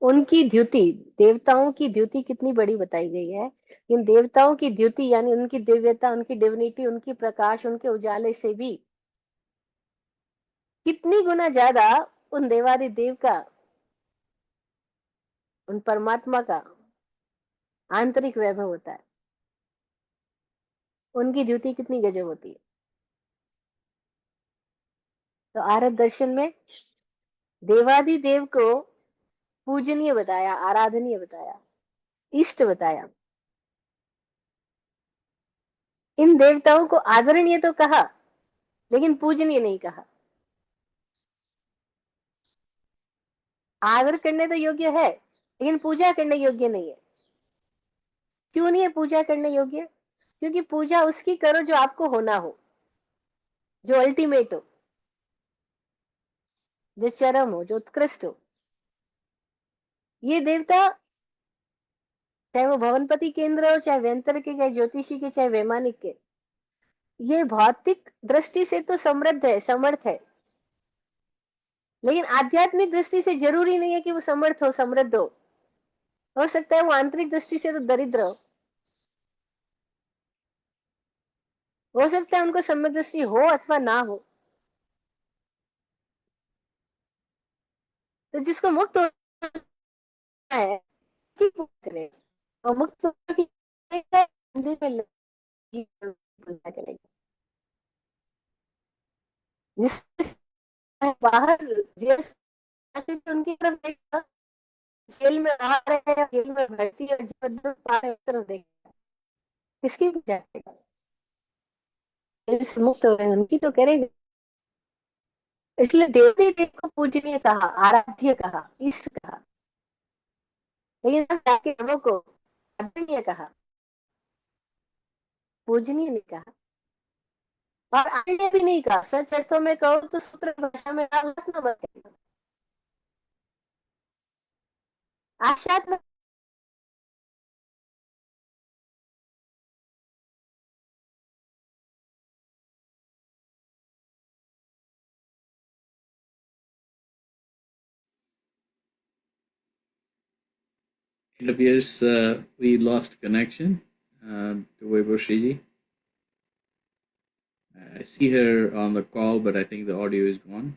उनकी द्युति, देवताओं की द्युति कितनी बड़ी बताई गई है। इन देवताओं की द्युति यानी उनकी दिव्यता, उनकी डिविनिटी, उनकी प्रकाश, उनके उजाले से भी कितनी गुना ज्यादा उन देवादि देव का, उन परमात्मा का आंतरिक वैभव होता है, उनकी ड्यूटी कितनी गजब होती है। तो आरत दर्शन में देवादि देव को पूजनीय बताया, आराधनीय बताया, इष्ट बताया। इन देवताओं को आदरणीय तो कहा, लेकिन पूजनीय नहीं कहा। आदर करने तो योग्य है, लेकिन पूजा करने योग्य नहीं है। क्यों नहीं है पूजा करने योग्य? क्योंकि पूजा उसकी करो जो आपको होना हो, जो अल्टीमेट हो, जो चरम हो, जो उत्कृष्ट हो। ये देवता, चाहे वो भवनपति केंद्र हो, चाहे व्यंतर के, चाहे ज्योतिषी के, चाहे वैमानिक के, ये भौतिक दृष्टि से तो समृद्ध है, समर्थ है, लेकिन आध्यात्मिक दृष्टि से जरूरी नहीं है कि वो समर्थ हो, समृद्ध हो सकता है वो आंतरिक दृष्टि से तो दरिद्र हो सकता है उनको सम्यक दृष्टि हो अथवा ना हो। तो जिसको मुक्त होना है, उसी को करें, और मुक्त होकर के मंदिर में लगी पूजा करेगा। जिस बाहर जेल से उनकी तरफ देखा, जेल में आ रहे हैं, जेल में भर्ती है, जबरदस्त पा रहे हैं, उस तरफ देखा, किसकी पूजा करेगा? जेल से मुक्त हो गए उनकी तो करेगा। इसलिए देवती देव को पूजनीय कहा, आराध्य कहा, इष्ट कहा, लेकिन हम जाके हमों को आदरणीय कहा, पूजनीय नहीं कहा, और आगे भी नहीं कहा। सच अर्थों में कहो तो सूत्र भाषा में कहा, मत न बदले, आशात न।
It appears we lost connection to Vaibhashri. I see her on the call, but I think the audio is gone.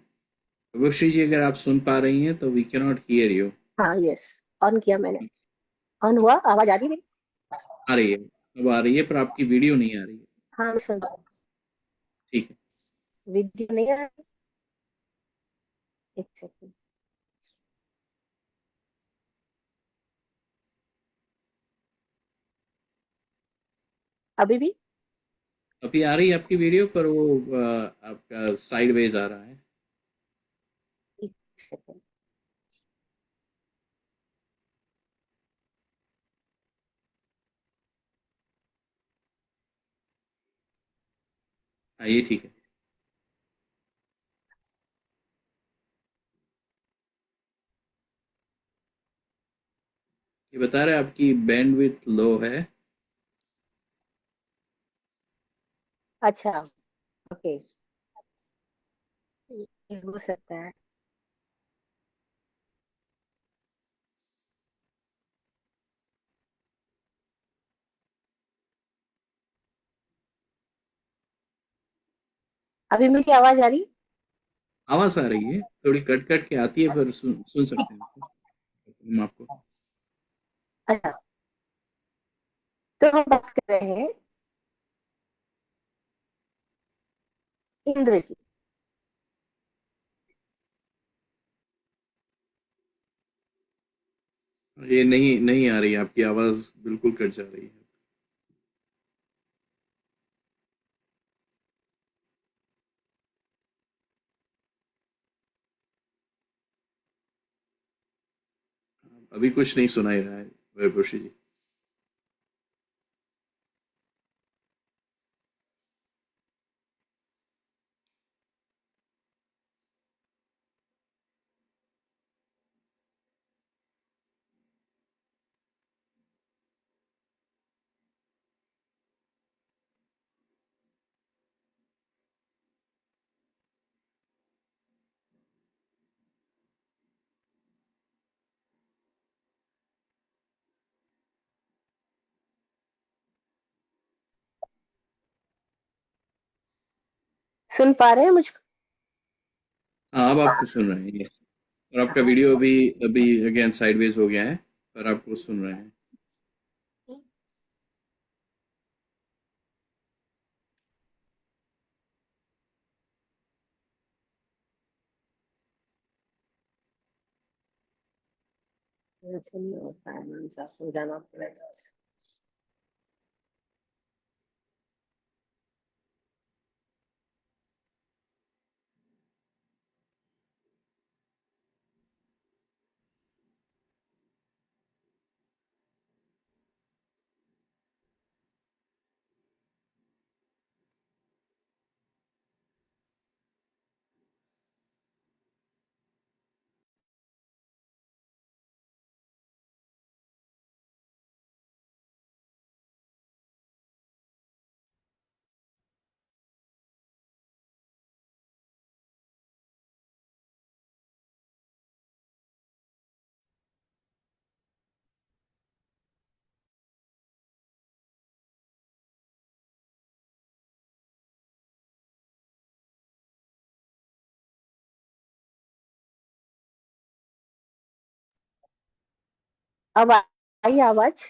Vaibhashri जी, अगर आप सुन पा रही हैं तो we cannot hear you.
हाँ, यस, ऑन किया मैंने। ऑन हुआ, आवाज आ रही है?
आ रही है, अब आ रही है, पर आपकी वीडियो नहीं आ रही है।
हाँ, मैं सुन रहा हूँ।
ठीक है।
वीडियो नहीं आ रही? एक सेकंड। अभी भी?
अभी आ रही है आपकी वीडियो, पर वो आपका साइडवेज आ रहा है।
एक सेकंड।
हाँ, ये ठीक है। ये बता रहे हैं आपकी बैंडविड्थ लो है।
अच्छा, ओके, ये हो सकता है। अभी मेरी आवाज आ रही?
आवाज आ रही है, थोड़ी कट कट के आती है, पर सुन सुन सकते हैं हम आपको।
अच्छा, तो हम बात कर रहे हैं इंद्र की।
ये नहीं नहीं आ रही है, आपकी आवाज बिल्कुल कट जा रही है। अभी कुछ नहीं सुनाई रहा है वैभवश्री जी।
सुन पा रहे हैं मुझको?
हाँ, अब आपको सुन रहे हैं, यस। और आपका वीडियो अभी अभी अगेन साइडवेज हो गया है, पर आपको सुन रहे हैं।
ऐसे नहीं होता है, मुझे आपको जाना पड़ेगा। अब आई आवाज?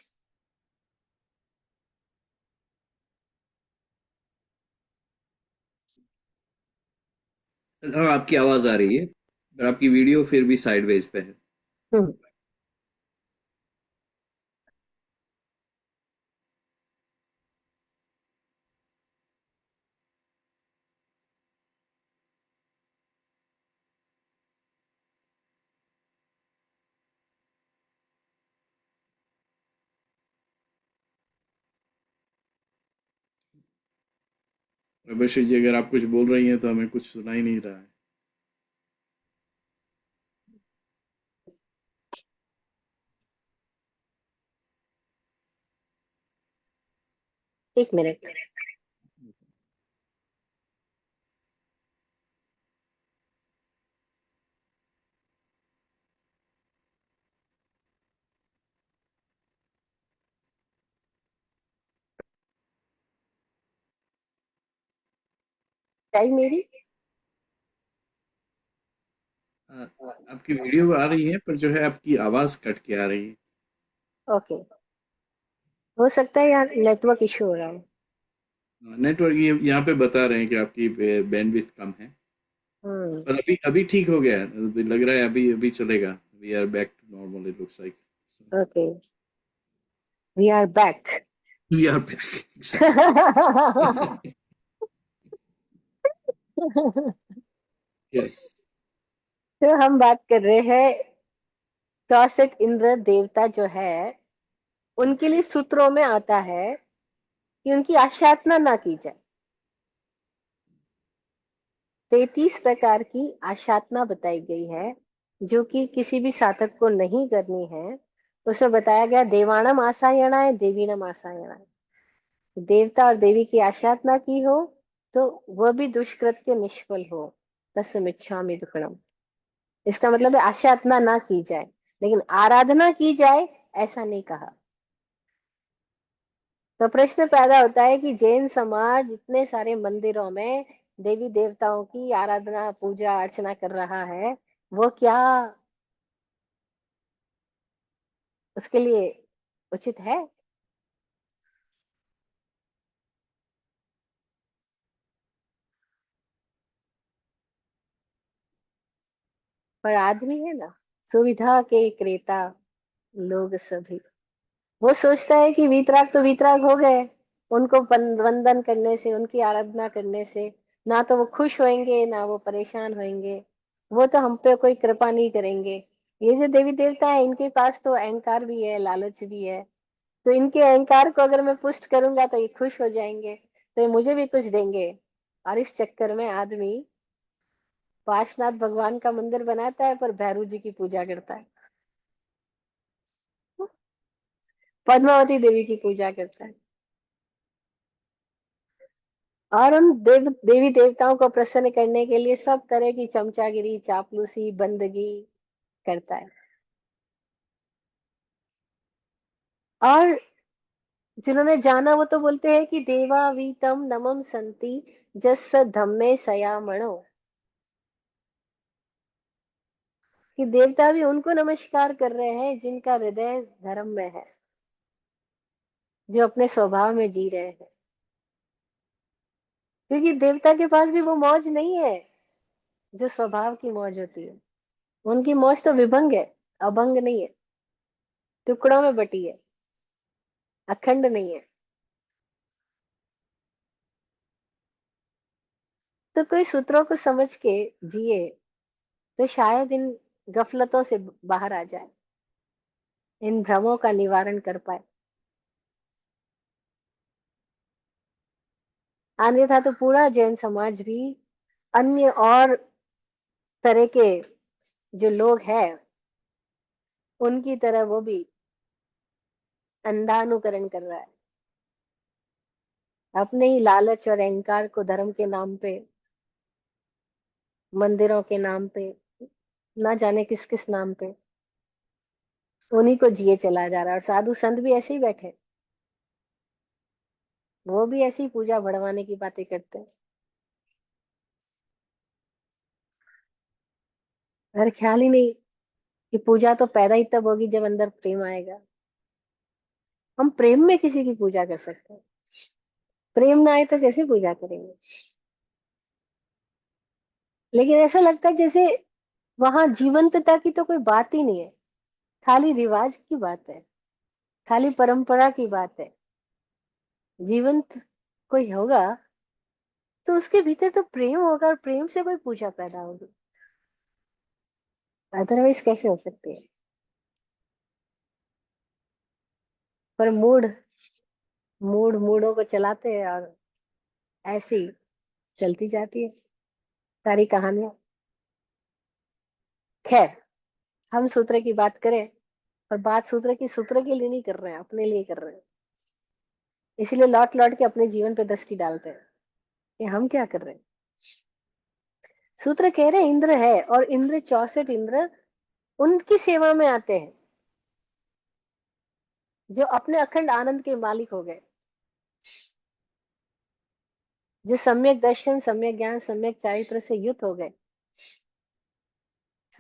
हाँ, आपकी आवाज आ रही है, पर आपकी वीडियो फिर भी साइडवेज पे है।
हम्म।
अवश्य जी, अगर आप कुछ बोल रही हैं तो हमें कुछ सुना ही नहीं रहा है।
एक मिनट। आई मेरी?
हाँ, आपकी वीडियो आ रही है, पर जो है आपकी आवाज कट के आ रही है।
ओके। हो सकता है यार नेटवर्क इशू हो रहा है।
नेटवर्क ये यहाँ पे बता रहे हैं कि आपकी बैंडविड्थ कम है,
हम्म।
पर अभी अभी ठीक हो गया है, अभी लग रहा है अभी अभी चलेगा। We are back to normal, it looks like.
Okay, we are back.
We are back, exactly. Yes.
तो हम बात कर रहे हैं, 64 इंद्र देवता जो है, उनके लिए सूत्रों में आता है कि उनकी आशातना ना की जाए। 33 प्रकार की आशातना बताई गई है, जो कि किसी भी साधक को नहीं करनी है। उसमें बताया गया, देवाणम आसायणाय देवीनम आसायणाय। देवता और देवी की आशातना की हो तो वह भी दुष्कृत्य निष्फल हो। तस्मिच्छामि दुक्कडम। इसका मतलब है आशातना ना की जाए, लेकिन आराधना की जाए, ऐसा नहीं कहा। तो प्रश्न पैदा होता है कि जैन समाज इतने सारे मंदिरों में देवी देवताओं की आराधना पूजा अर्चना कर रहा है, वो क्या उसके लिए उचित है? पर आदमी है ना, सुविधा के क्रेता लोग सभी। वो सोचता है कि वीतराग तो वीतराग हो गए, उनको वंदन करने से, उनकी आराधना करने से ना तो वो खुश होंगे ना वो परेशान होंगे, वो तो हम पे कोई कृपा नहीं करेंगे। ये जो देवी देवता है, इनके पास तो अहंकार भी है, लालच भी है। तो इनके अहंकार को अगर मैं पुष्ट करूंगा तो ये खुश हो जाएंगे, तो ये मुझे भी कुछ देंगे। और इस चक्कर में आदमी पार्श्वनाथ भगवान का मंदिर बनाता है पर भैरू जी की पूजा करता है, पद्मावती देवी की पूजा करता है, और उन देवी देवताओं को प्रसन्न करने के लिए सब तरह की चमचागिरी, चापलूसी, बंदगी करता है। और जिन्होंने जाना वो तो बोलते हैं कि देवा वीतम नमम संति जस धम्मे सयामणो। कि देवता भी उनको नमस्कार कर रहे हैं जिनका हृदय धर्म में है, जो अपने स्वभाव में जी रहे हैं। क्योंकि देवता के पास भी वो मौज नहीं है जो स्वभाव की मौज होती है। उनकी मौज तो विभंग है, अभंग नहीं है, टुकड़ों में बटी है, अखंड नहीं है। तो कोई सूत्रों को समझ के जिए तो शायद इन गफलतों से बाहर आ जाए, इन भ्रमों का निवारण कर पाए। अन्यथा तो पूरा जैन समाज भी अन्य और तरह के जो लोग हैं उनकी तरह वो भी अंधानुकरण कर रहा है, अपने ही लालच और अहंकार को धर्म के नाम पे, मंदिरों के नाम पे, ना जाने किस किस नाम पे उन्हीं को जिए चला जा रहा है। और साधु संत भी ऐसे ही बैठे, वो भी ऐसी ही पूजा बढ़वाने की बातें करते हैं। और ख्याल ही नहीं कि पूजा तो पैदा ही तब होगी जब अंदर प्रेम आएगा। हम प्रेम में किसी की पूजा कर सकते हैं, प्रेम ना आए तो कैसे पूजा करेंगे। लेकिन ऐसा लगता है जैसे वहां जीवंतता की तो कोई बात ही नहीं है, खाली रिवाज की बात है, खाली परंपरा की बात है। जीवंत कोई होगा तो उसके भीतर तो प्रेम होगा, और प्रेम से कोई पूजा पैदा होगी, अदरवाइज कैसे हो सकती है। पर मूडों को चलाते हैं और ऐसी चलती जाती है सारी कहानियां। खैर, हम सूत्र की बात करें, और बात सूत्र के लिए नहीं कर रहे हैं, अपने लिए कर रहे हैं। इसलिए लौट लौट के अपने जीवन पे दृष्टि डालते हैं कि हम क्या कर रहे हैं। सूत्र कह रहे हैं इंद्र है, और इंद्र 64 इंद्र उनकी सेवा में आते हैं जो अपने अखंड आनंद के मालिक हो गए, जो सम्यक दर्शन, सम्यक ज्ञान, सम्यक चारित्र से युक्त हो गए,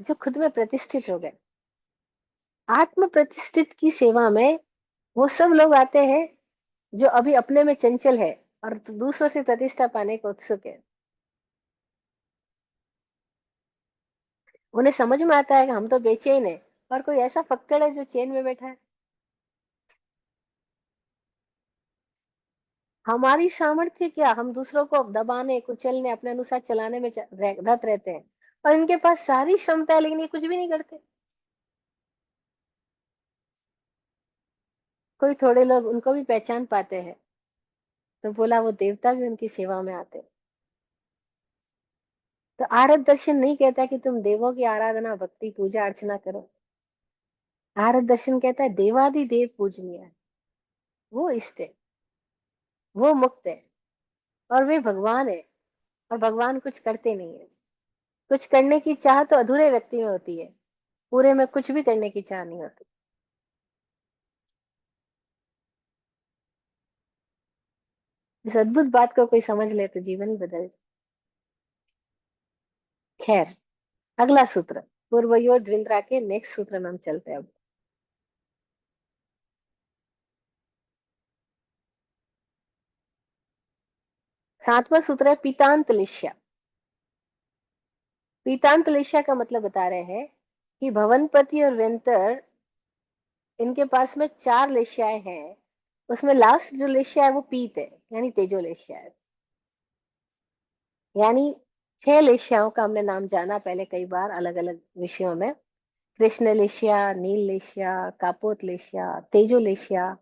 जो खुद में प्रतिष्ठित हो गए। आत्म प्रतिष्ठित की सेवा में वो सब लोग आते हैं जो अभी अपने में चंचल है और दूसरों से प्रतिष्ठा पाने को उत्सुक है। उन्हें समझ में आता है कि हम तो बेचैन है, और कोई ऐसा फक्कड़ है जो चैन में बैठा है। हमारी सामर्थ्य क्या, हम दूसरों को दबाने, कुचलने, अपने अनुसार चलाने में रत रहते हैं, और इनके पास सारी क्षमता है लेकिन ये कुछ भी नहीं करते। कोई थोड़े लोग उनको भी पहचान पाते हैं, तो बोला वो देवता भी उनकी सेवा में आते हैं। तो आरत दर्शन नहीं कहता कि तुम देवों की आराधना, भक्ति, पूजा अर्चना करो। आरत दर्शन कहता है देवादि देव पूजनीय है, वो इष्ट है, वो मुक्त है, और वे भगवान है। और भगवान कुछ करते नहीं है। कुछ करने की चाह तो अधूरे व्यक्ति में होती है, पूरे में कुछ भी करने की चाह नहीं होती। इस अद्भुत बात को कोई समझ ले तो जीवन ही बदल जाए। खैर, अगला सूत्र, पूर्वयोर द्विंद्रा के नेक्स्ट सूत्र में हम चलते हैं अब। 7वां सूत्र है पीतांत लिश्या। पीतांत लिश्या का मतलब बता रहे हैं कि भवनपति और वेंतर, इनके पास में 4 लेश्याएं हैं। उसमें लास्ट जो लेश्या है वो पीत है, यानी तेजो लेश्या है। यानी 6 लेश्याओं का हमने नाम जाना पहले कई बार अलग अलग विषयों में। कृष्ण लेश्या, नील लेश्या, कापोत लेश्या, तेजो लेश्या,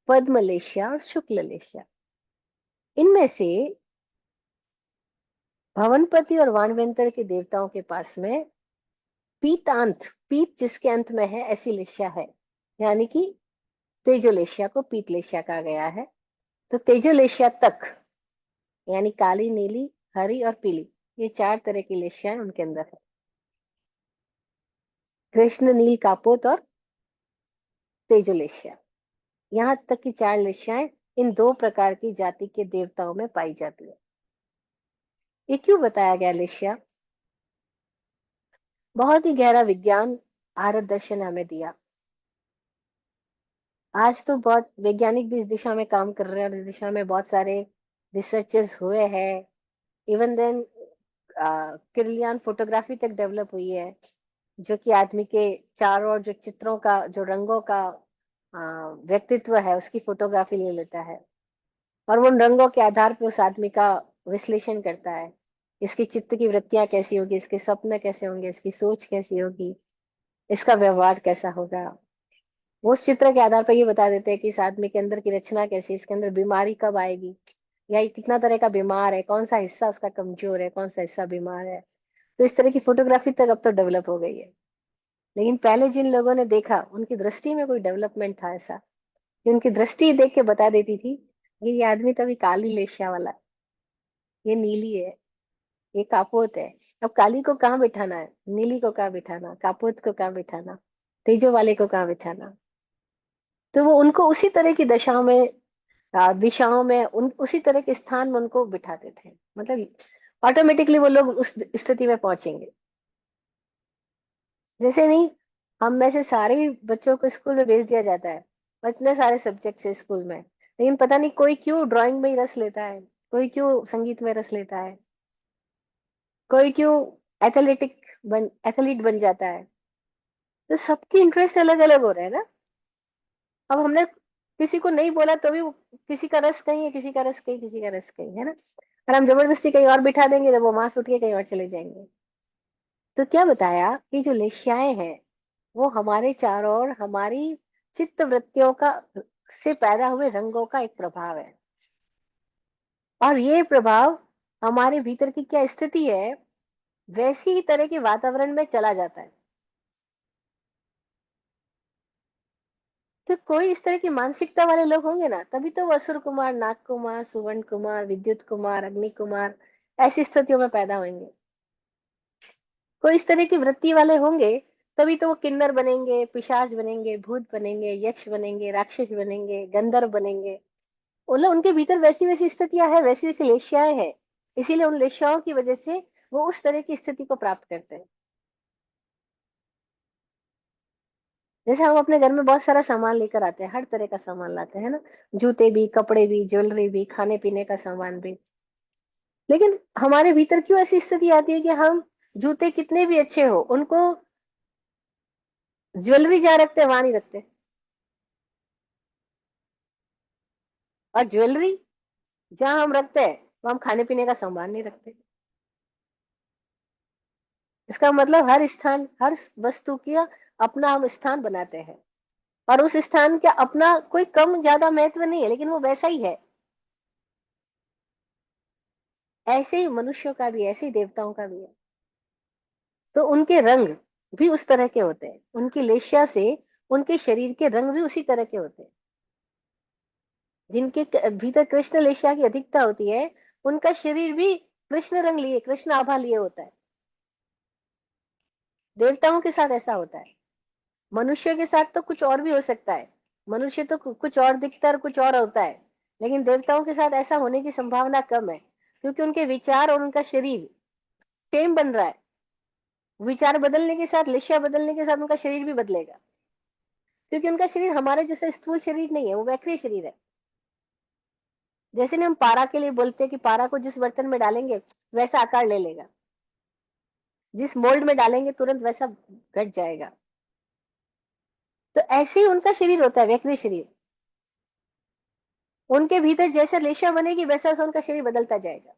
पद्म लेश्या और शुक्ल लेश्या। इनमें से भवनपति और वानवेंतर के देवताओं के पास में पीतांत, पीत जिसके अंत में है, ऐसी लेश्या है। यानी कि तेजोलेशिया को पीतलेशिया कहा गया है। तो तेजोलेशिया तक, यानी काली, नीली, हरी और पीली, ये 4 तरह की लेशियाएं उनके अंदर है। कृष्ण, नील, कापोत और तेजोलेशिया, यहाँ तक की 4 लेशियाएं इन 2 प्रकार की जाति के देवताओं में पाई जाती है। ये क्यों बताया गया लेशिया? बहुत ही गहरा विज्ञान भारत दर्शन ने हमें दिया। आज तो बहुत वैज्ञानिक भी इस दिशा में काम कर रहे हैं और इस दिशा में बहुत सारे रिसर्चेस हुए हैं। इवन देन किरलियन फोटोग्राफी तक डेवलप हुई है, जो कि आदमी के चारों ओर जो चित्रों का, जो रंगों का व्यक्तित्व है, उसकी फोटोग्राफी ले लेता है और वो उन रंगों के आधार पर उस आदमी का विश्लेषण करता है। इसकी चित्त की वृत्तियां कैसी होगी, इसके सपने कैसे होंगे, इसकी सोच कैसी होगी, इसका व्यवहार कैसा होगा। वो उस चित्र के आधार पर ये बता देते हैं कि इस आदमी के अंदर की रचना कैसी है, इसके अंदर बीमारी कब आएगी, या ये कितना तरह का बीमार है, कौन सा हिस्सा उसका कमजोर है, कौन सा हिस्सा बीमार है। तो इस तरह की फोटोग्राफी तक अब तो डेवलप हो गई है। लेकिन पहले जिन लोगों ने देखा, उनकी दृष्टि में कोई डेवलपमेंट था ऐसा कि उनकी दृष्टि देख के बता देती थी ये आदमी तो अभी काली लेशिया वाला है, ये नीली है, ये कापोत है। अब काली को कहाँ बिठाना है, नीली को कहाँ बिठाना, कापोत को कहाँ बिठाना, तेजो वाले को कहाँ बिठाना। तो वो उनको उसी तरह की दशाओं में, दिशाओं में, उन उसी तरह के स्थान में उनको बिठाते थे। मतलब ऑटोमेटिकली वो लोग उस स्थिति में पहुंचेंगे। जैसे नहीं, हम में से सारे ही बच्चों को स्कूल में भेज दिया जाता है और इतने सारे सब्जेक्ट्स है स्कूल में, लेकिन पता नहीं कोई क्यों ड्राइंग में ही रस लेता है, कोई क्यों संगीत में रस लेता है, कोई क्यों एथलीट बन जाता है। तो सबकी इंटरेस्ट अलग अलग हो रहे हैं ना। अब हमने किसी को नहीं बोला तो भी किसी का रस कहीं है, किसी का रस कहीं, किसी का रस कहीं, है ना। और हम जबरदस्ती कहीं और बिठा देंगे तो वो मांस उठ के कहीं और चले जाएंगे। तो क्या बताया कि जो लेश्याएं हैं वो हमारे चारों ओर हमारी चित्त वृत्तियों का से पैदा हुए रंगों का एक प्रभाव है। और ये प्रभाव हमारे भीतर की क्या स्थिति है, वैसी ही तरह के वातावरण में चला जाता है। तो कोई इस तरह की मानसिकता वाले लोग होंगे ना, तभी तो वो असुर कुमार, नाग कुमार, सुवर्ण कुमार, विद्युत कुमार, अग्नि कुमार ऐसी स्थितियों में पैदा होंगे। कोई इस तरह की वृत्ति वाले होंगे, तभी तो वो किन्नर बनेंगे, पिशाच बनेंगे, भूत बनेंगे, यक्ष बनेंगे, राक्षस बनेंगे, गंधर्व बनेंगे। मतलब उनके भीतर वैसी वैसी स्थितियां है, वैसी वैसी लेश्याएं हैं। इसीलिए उन लेश्याओं की वजह से वो उस तरह की स्थिति को प्राप्त करते हैं। जैसे हम अपने घर में बहुत सारा सामान लेकर आते हैं, हर तरह का सामान लाते हैं ना, जूते भी, कपड़े भी, ज्वेलरी भी, खाने पीने का सामान भी। लेकिन हमारे भीतर क्यों ऐसी स्थिति आती है कि हम जूते कितने भी अच्छे हो उनको ज्वेलरी जहाँ रखते हैं वहां नहीं रखते, और ज्वेलरी जहाँ हम रखते हैं वो हम खाने पीने का सामान नहीं रखते। इसका मतलब हर स्थान, हर वस्तु का अपना हम स्थान बनाते हैं, और उस स्थान का अपना कोई कम ज्यादा महत्व नहीं है, लेकिन वो वैसा ही है। ऐसे ही मनुष्यों का भी, ऐसे ही देवताओं का भी है। तो उनके रंग भी उस तरह के होते हैं, उनकी लेश्या से उनके शरीर के रंग भी उसी तरह के होते हैं। जिनके भीतर कृष्ण लेश्या की अधिकता होती है, उनका शरीर भी कृष्ण रंग लिए, कृष्ण आभा लिए होता है। देवताओं के साथ ऐसा होता है। मनुष्य के साथ तो कुछ और भी हो सकता है, मनुष्य तो कुछ और दिखता है और कुछ और होता है। लेकिन देवताओं के साथ ऐसा होने की संभावना कम है, क्योंकि उनके विचार और उनका शरीर सेम बन रहा है। विचार बदलने के साथ, लेश्या बदलने के साथ उनका शरीर भी बदलेगा, क्योंकि उनका शरीर हमारे जैसा स्थूल शरीर नहीं है, वो वैक्रिय शरीर है। जैसे ना हम पारा के लिए बोलते हैं कि पारा को जिस बर्तन में डालेंगे वैसा आकार ले लेगा, जिस मोल्ड में डालेंगे तुरंत वैसा घट जाएगा। तो ऐसे ही उनका शरीर होता है, वैक्रिय शरीर। उनके भीतर जैसा लेशा बनेगी वैसा वैसा उनका शरीर बदलता जाएगा।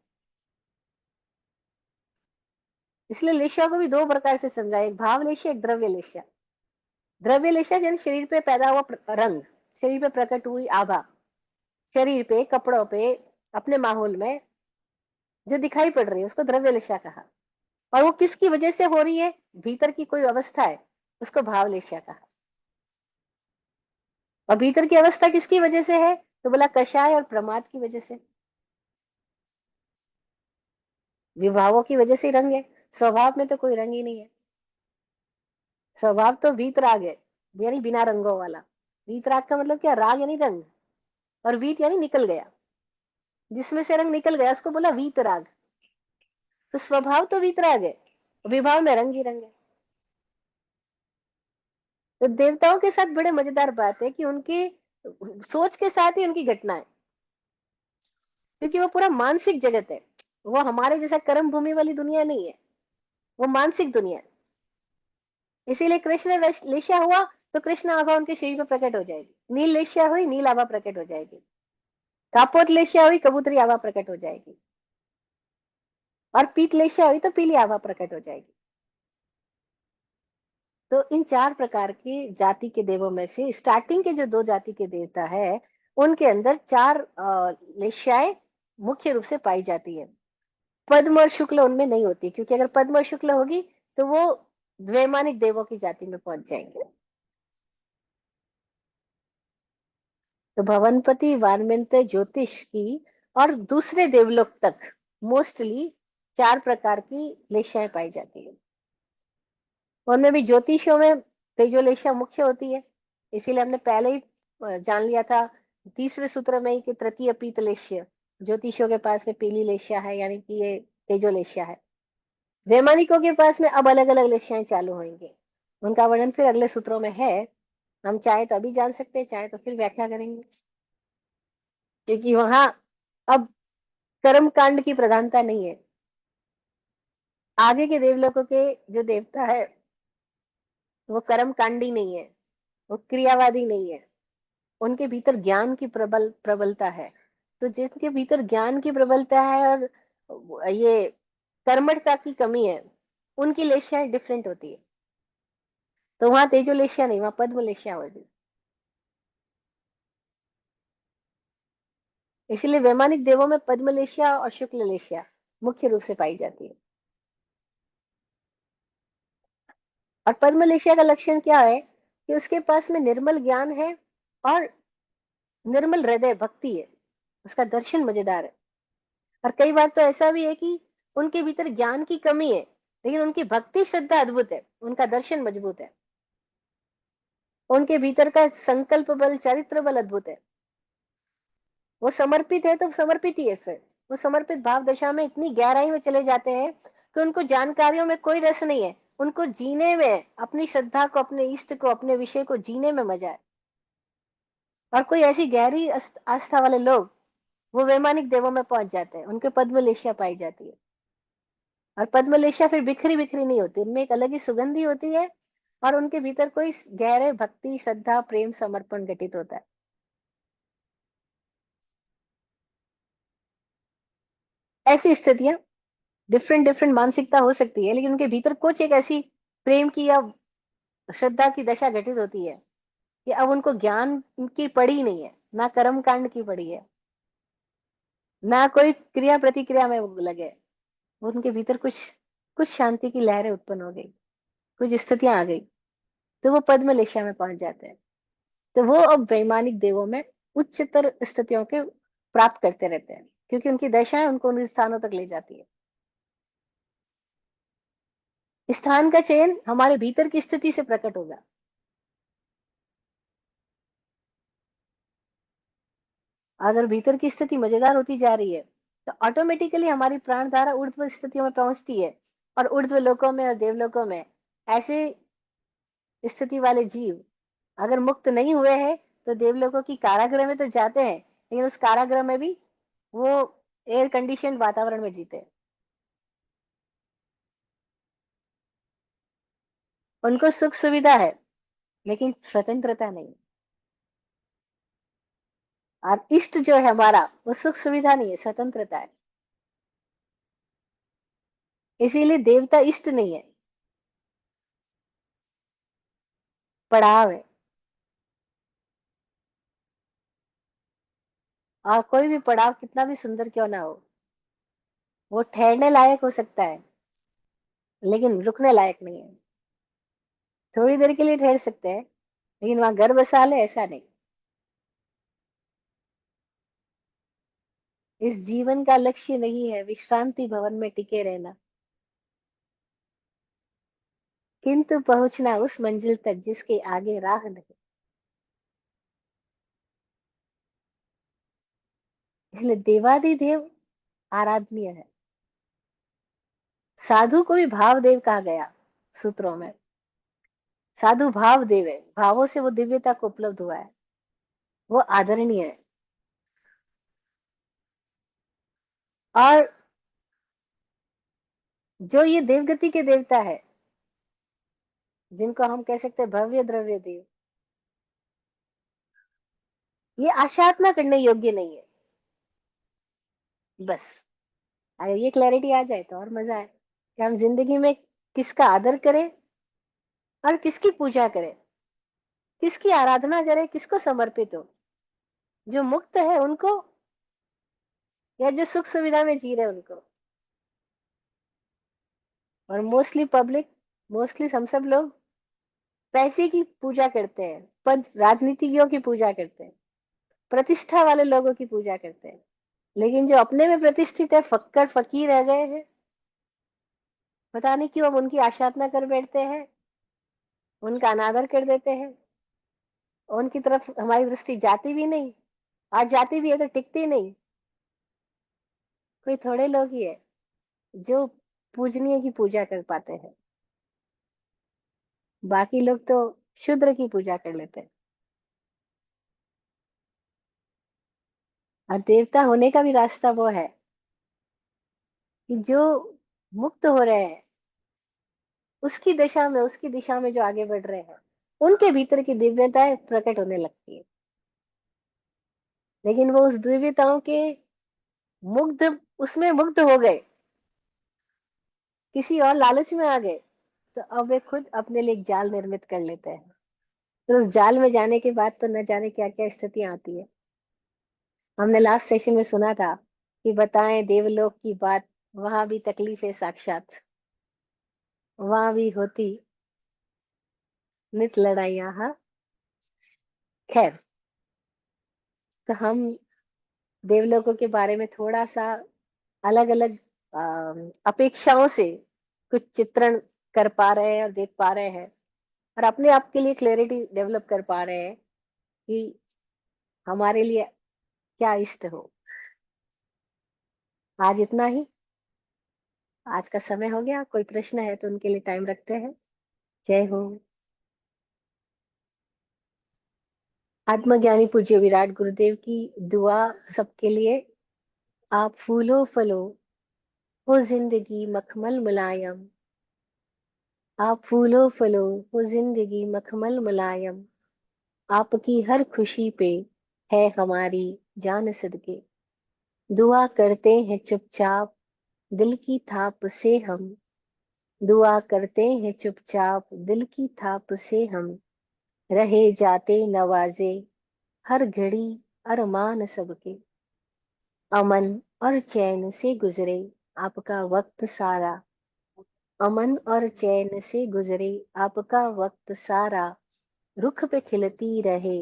इसलिए लेशा को भी दो प्रकार से समझा, एक भाव लेशा, एक द्रव्य लेशा। द्रव्य लेशा यानी शरीर पे पैदा हुआ रंग, शरीर पे प्रकट हुई आभा, शरीर पे, कपड़ों पे, अपने माहौल में जो दिखाई पड़ रही है उसको द्रव्य लेशा कहा। और वो किसकी वजह से हो रही है, भीतर की कोई अवस्था है, उसको भाव लेशा कहा। और भीतर की अवस्था किसकी वजह से है, तो बोला कषाय और प्रमाद की वजह से। विभावों की वजह से ही रंग है, स्वभाव में तो कोई रंग ही नहीं है। स्वभाव तो वीतराग है, यानी बिना रंगों वाला। वीतराग का मतलब क्या, राग यानी रंग, और वीत यानी निकल गया, जिसमें से रंग निकल गया उसको बोला वीतराग। तो स्वभाव तो वीतराग है, विभाव में रंग ही रंग है। तो देवताओं के साथ बड़े मजेदार बात है कि उनकी सोच के साथ ही उनकी घटना है, क्योंकि वो पूरा मानसिक जगत है। वो हमारे जैसा कर्म भूमि वाली दुनिया नहीं है, वो मानसिक दुनिया है। इसीलिए कृष्ण लेशा हुआ तो कृष्ण आभा उनके शरीर पर प्रकट हो जाएगी, नील लेशा हुई नील आभा प्रकट हो जाएगी, कापोत लेशा हुई कबूतरी आभा प्रकट हो जाएगी, और पीत लेशा हुई तो पीली आभा प्रकट हो जाएगी। तो इन चार प्रकार की जाति के देवों में से स्टार्टिंग के जो दो जाति के देवता है, उनके अंदर चार लेशाएं मुख्य रूप से पाई जाती है। पद्म और शुक्ल उनमें नहीं होती, क्योंकि अगर पद्म और शुक्ल होगी तो वो द्वैमानिक देवों की जाति में पहुंच जाएंगे। तो भवनपति, वानमंत, ज्योतिष की और दूसरे देवलोक तक मोस्टली चार प्रकार की लेशाएं पाई जाती है। उनमें भी ज्योतिषों में तेजोलेशा मुख्य होती है, इसीलिए हमने पहले ही जान लिया था तीसरे सूत्र में ही कि तृतीय पीत लेश्य, ज्योतिषों के पास में पीली लेशिया है, यानी कि ये तेजोलेशिया है। वैमानिकों के पास में अब अलग अलग लेशियाएं चालू होंगे, उनका वर्णन फिर अगले सूत्रों में है। हम चाहे तो अभी जान सकते हैं, चाहे तो फिर व्याख्या करेंगे, क्योंकि वहां अब कर्म कांड की प्रधानता नहीं है। आगे के देवलोकों के जो देवता है वो कर्म कांडी नहीं है, वो क्रियावादी नहीं है, उनके भीतर ज्ञान की प्रबलता है। तो जिनके भीतर ज्ञान की प्रबलता है और ये कर्मठता की कमी है, उनकी लेशियाएं डिफरेंट होती है। तो वहां तेजो लेशिया नहीं, वहां पद्म लेशिया होती। इसलिए वैमानिक देवों में पद्म लेशिया और शुक्ल लेशिया मुख्य रूप से पाई जाती है। और पद्म लेशिया का लक्षण क्या है कि उसके पास में निर्मल ज्ञान है और निर्मल हृदय भक्ति है, उसका दर्शन मजेदार है। और कई बार तो ऐसा भी है कि उनके भीतर ज्ञान की कमी है, लेकिन उनकी भक्ति श्रद्धा अद्भुत है, उनका दर्शन मजबूत है, उनके भीतर का संकल्प बल चरित्र बल अद्भुत है। वो समर्पित है तो समर्पित ही है, फिर वो समर्पित भाव दशा में इतनी गहराई में चले जाते हैं कि उनको जानकारियों में कोई रस नहीं है, उनको जीने में, अपनी श्रद्धा को, अपने इष्ट को, अपने विषय को जीने में मजा है। और कोई ऐसी गहरी आस्था वाले लोग वो वैमानिक देवों में पहुंच जाते हैं, उनके पद्मलेशिया पाई जाती है। और पद्मलेशिया फिर बिखरी बिखरी नहीं होती, उनमें एक अलग ही सुगंधी होती है, और उनके भीतर कोई गहरे भक्ति श्रद्धा प्रेम समर्पण घटित होता है। ऐसी स्थितियां डिफरेंट डिफरेंट मानसिकता हो सकती है, लेकिन उनके भीतर कुछ एक ऐसी प्रेम की या श्रद्धा की दशा घटित होती है कि अब उनको ज्ञान की पड़ी नहीं है, ना कर्म कांड की पड़ी है, ना कोई क्रिया प्रतिक्रिया में वो लगे। उनके भीतर कुछ कुछ शांति की लहरें उत्पन्न हो गई, कुछ स्थितियां आ गई, तो वो पद्म लेशा में पहुंच जाते हैं। तो वो अब वैमानिक देवों में उच्चतर स्थितियों के प्राप्त करते रहते हैं, क्योंकि उनकी दशाएं उनको उन स्थानों तक ले जाती है। स्थान का चयन हमारे भीतर की स्थिति से प्रकट होगा। अगर भीतर की स्थिति मजेदार होती जा रही है तो ऑटोमेटिकली हमारी प्राण धारा ऊर्ध्व स्थितियों में पहुंचती है, और ऊर्ध्व लोकों में और देवलोकों में ऐसे स्थिति वाले जीव अगर मुक्त नहीं हुए हैं तो देवलोकों की कारागृह में तो जाते हैं, लेकिन उस कारागृह में भी वो एयर कंडीशन वातावरण में जीते हैं। उनको सुख सुविधा है लेकिन स्वतंत्रता नहीं। और इष्ट जो है हमारा, वो सुख सुविधा नहीं है, स्वतंत्रता है। इसीलिए देवता इष्ट नहीं है, पड़ाव है। और कोई भी पड़ाव कितना भी सुंदर क्यों ना हो, वो ठहरने लायक हो सकता है लेकिन रुकने लायक नहीं है। थोड़ी देर के लिए ठहर सकते हैं, लेकिन वहां घर बसा ले ऐसा नहीं। इस जीवन का लक्ष्य नहीं है विश्रांति भवन में टिके रहना, किंतु पहुंचना उस मंजिल तक जिसके आगे राह नहीं। इसलिए देवादिदेव आराधनीय है। साधु को भी भाव देव कहा गया सूत्रों में। साधु भाव देव है, भावों से वो दिव्यता को उपलब्ध हुआ है, वो आदरणीय है। और जो ये देवगति के देवता है, जिनको हम कह सकते हैं भव्य द्रव्य देव, ये आशातना करने योग्य नहीं है। बस अगर ये क्लैरिटी आ जाए तो और मजा है कि हम जिंदगी में किसका आदर करें और किसकी पूजा करें, किसकी आराधना करें, किसको समर्पित हो। जो मुक्त है उनको, या जो सुख सुविधा में जी रहे हैं उनको। और मोस्टली पब्लिक, मोस्टली हम सब लोग पैसे की पूजा करते हैं, पद राजनीतिज्ञों की पूजा करते हैं, प्रतिष्ठा वाले लोगों की पूजा करते हैं। लेकिन जो अपने में प्रतिष्ठित है, फक्कर फकीर रह गए हैं, पता नहीं क्यों हम उनकी आशाधना कर बैठते हैं, उनका अनादर कर देते हैं, उनकी तरफ हमारी दृष्टि जाती भी नहीं। आज जाती भी है तो टिकती नहीं। कोई थोड़े लोग ही है जो पूजनीय की पूजा कर पाते हैं, बाकी लोग तो शूद्र की पूजा कर लेते हैं। और देवता होने का भी रास्ता वो है कि जो मुक्त हो रहे हैं, उसकी दशा में, उसकी दिशा में जो आगे बढ़ रहे हैं, उनके भीतर की दिव्यताएं प्रकट होने लगती है। लेकिन वो उस दिव्यताओं के मुग्ध, उसमें मुग्ध हो गए, किसी और लालच में आ गए, तो अब वे खुद अपने लिए एक जाल निर्मित कर लेते हैं। तो उस जाल में जाने के बाद तो न जाने क्या क्या स्थितियां आती है। हमने लास्ट सेशन में सुना था कि बताएं देवलोक की बात, वहां भी तकलीफ है साक्षात, वहां भी होती नित लड़ाइयां। हाँ, खैर, तो हम देवलोकों के बारे में थोड़ा सा अलग अलग अपेक्षाओं से कुछ चित्रण कर पा रहे हैं और देख पा रहे हैं, और अपने आप के लिए क्लैरिटी डेवलप कर पा रहे हैं कि हमारे लिए क्या इष्ट हो। आज इतना ही, आज का समय हो गया। कोई प्रश्न है तो उनके लिए टाइम रखते हैं। जय हो। आत्मज्ञानी पूज्य विराट गुरुदेव की दुआ सबके लिए। आप फूलो फलो, हो जिंदगी मखमल मुलायम। आप फूलो फलो, हो जिंदगी मखमल मुलायम। आपकी हर खुशी पे है हमारी जान सदके। दुआ करते हैं चुपचाप, दिल की थाप से हम। दुआ करते हैं चुपचाप, दिल की थाप से हम। रहे जाते नवाजे, हर घड़ी अरमान सबके। अमन और चैन से गुजरे आपका वक्त सारा। अमन और चैन से गुजरे आपका वक्त सारा। रुख पे खिलती रहे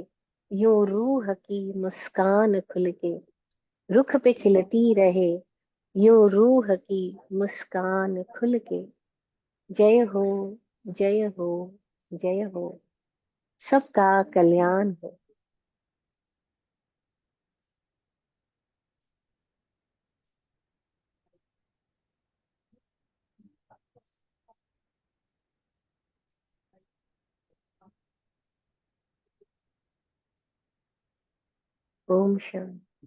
यूं रूह की मुस्कान खुल के। रुख पे खिलती रहे यूं रूह की मुस्कान खुल के। जय हो, जय हो, जय हो। सबका कल्याण हो। ओम शांति।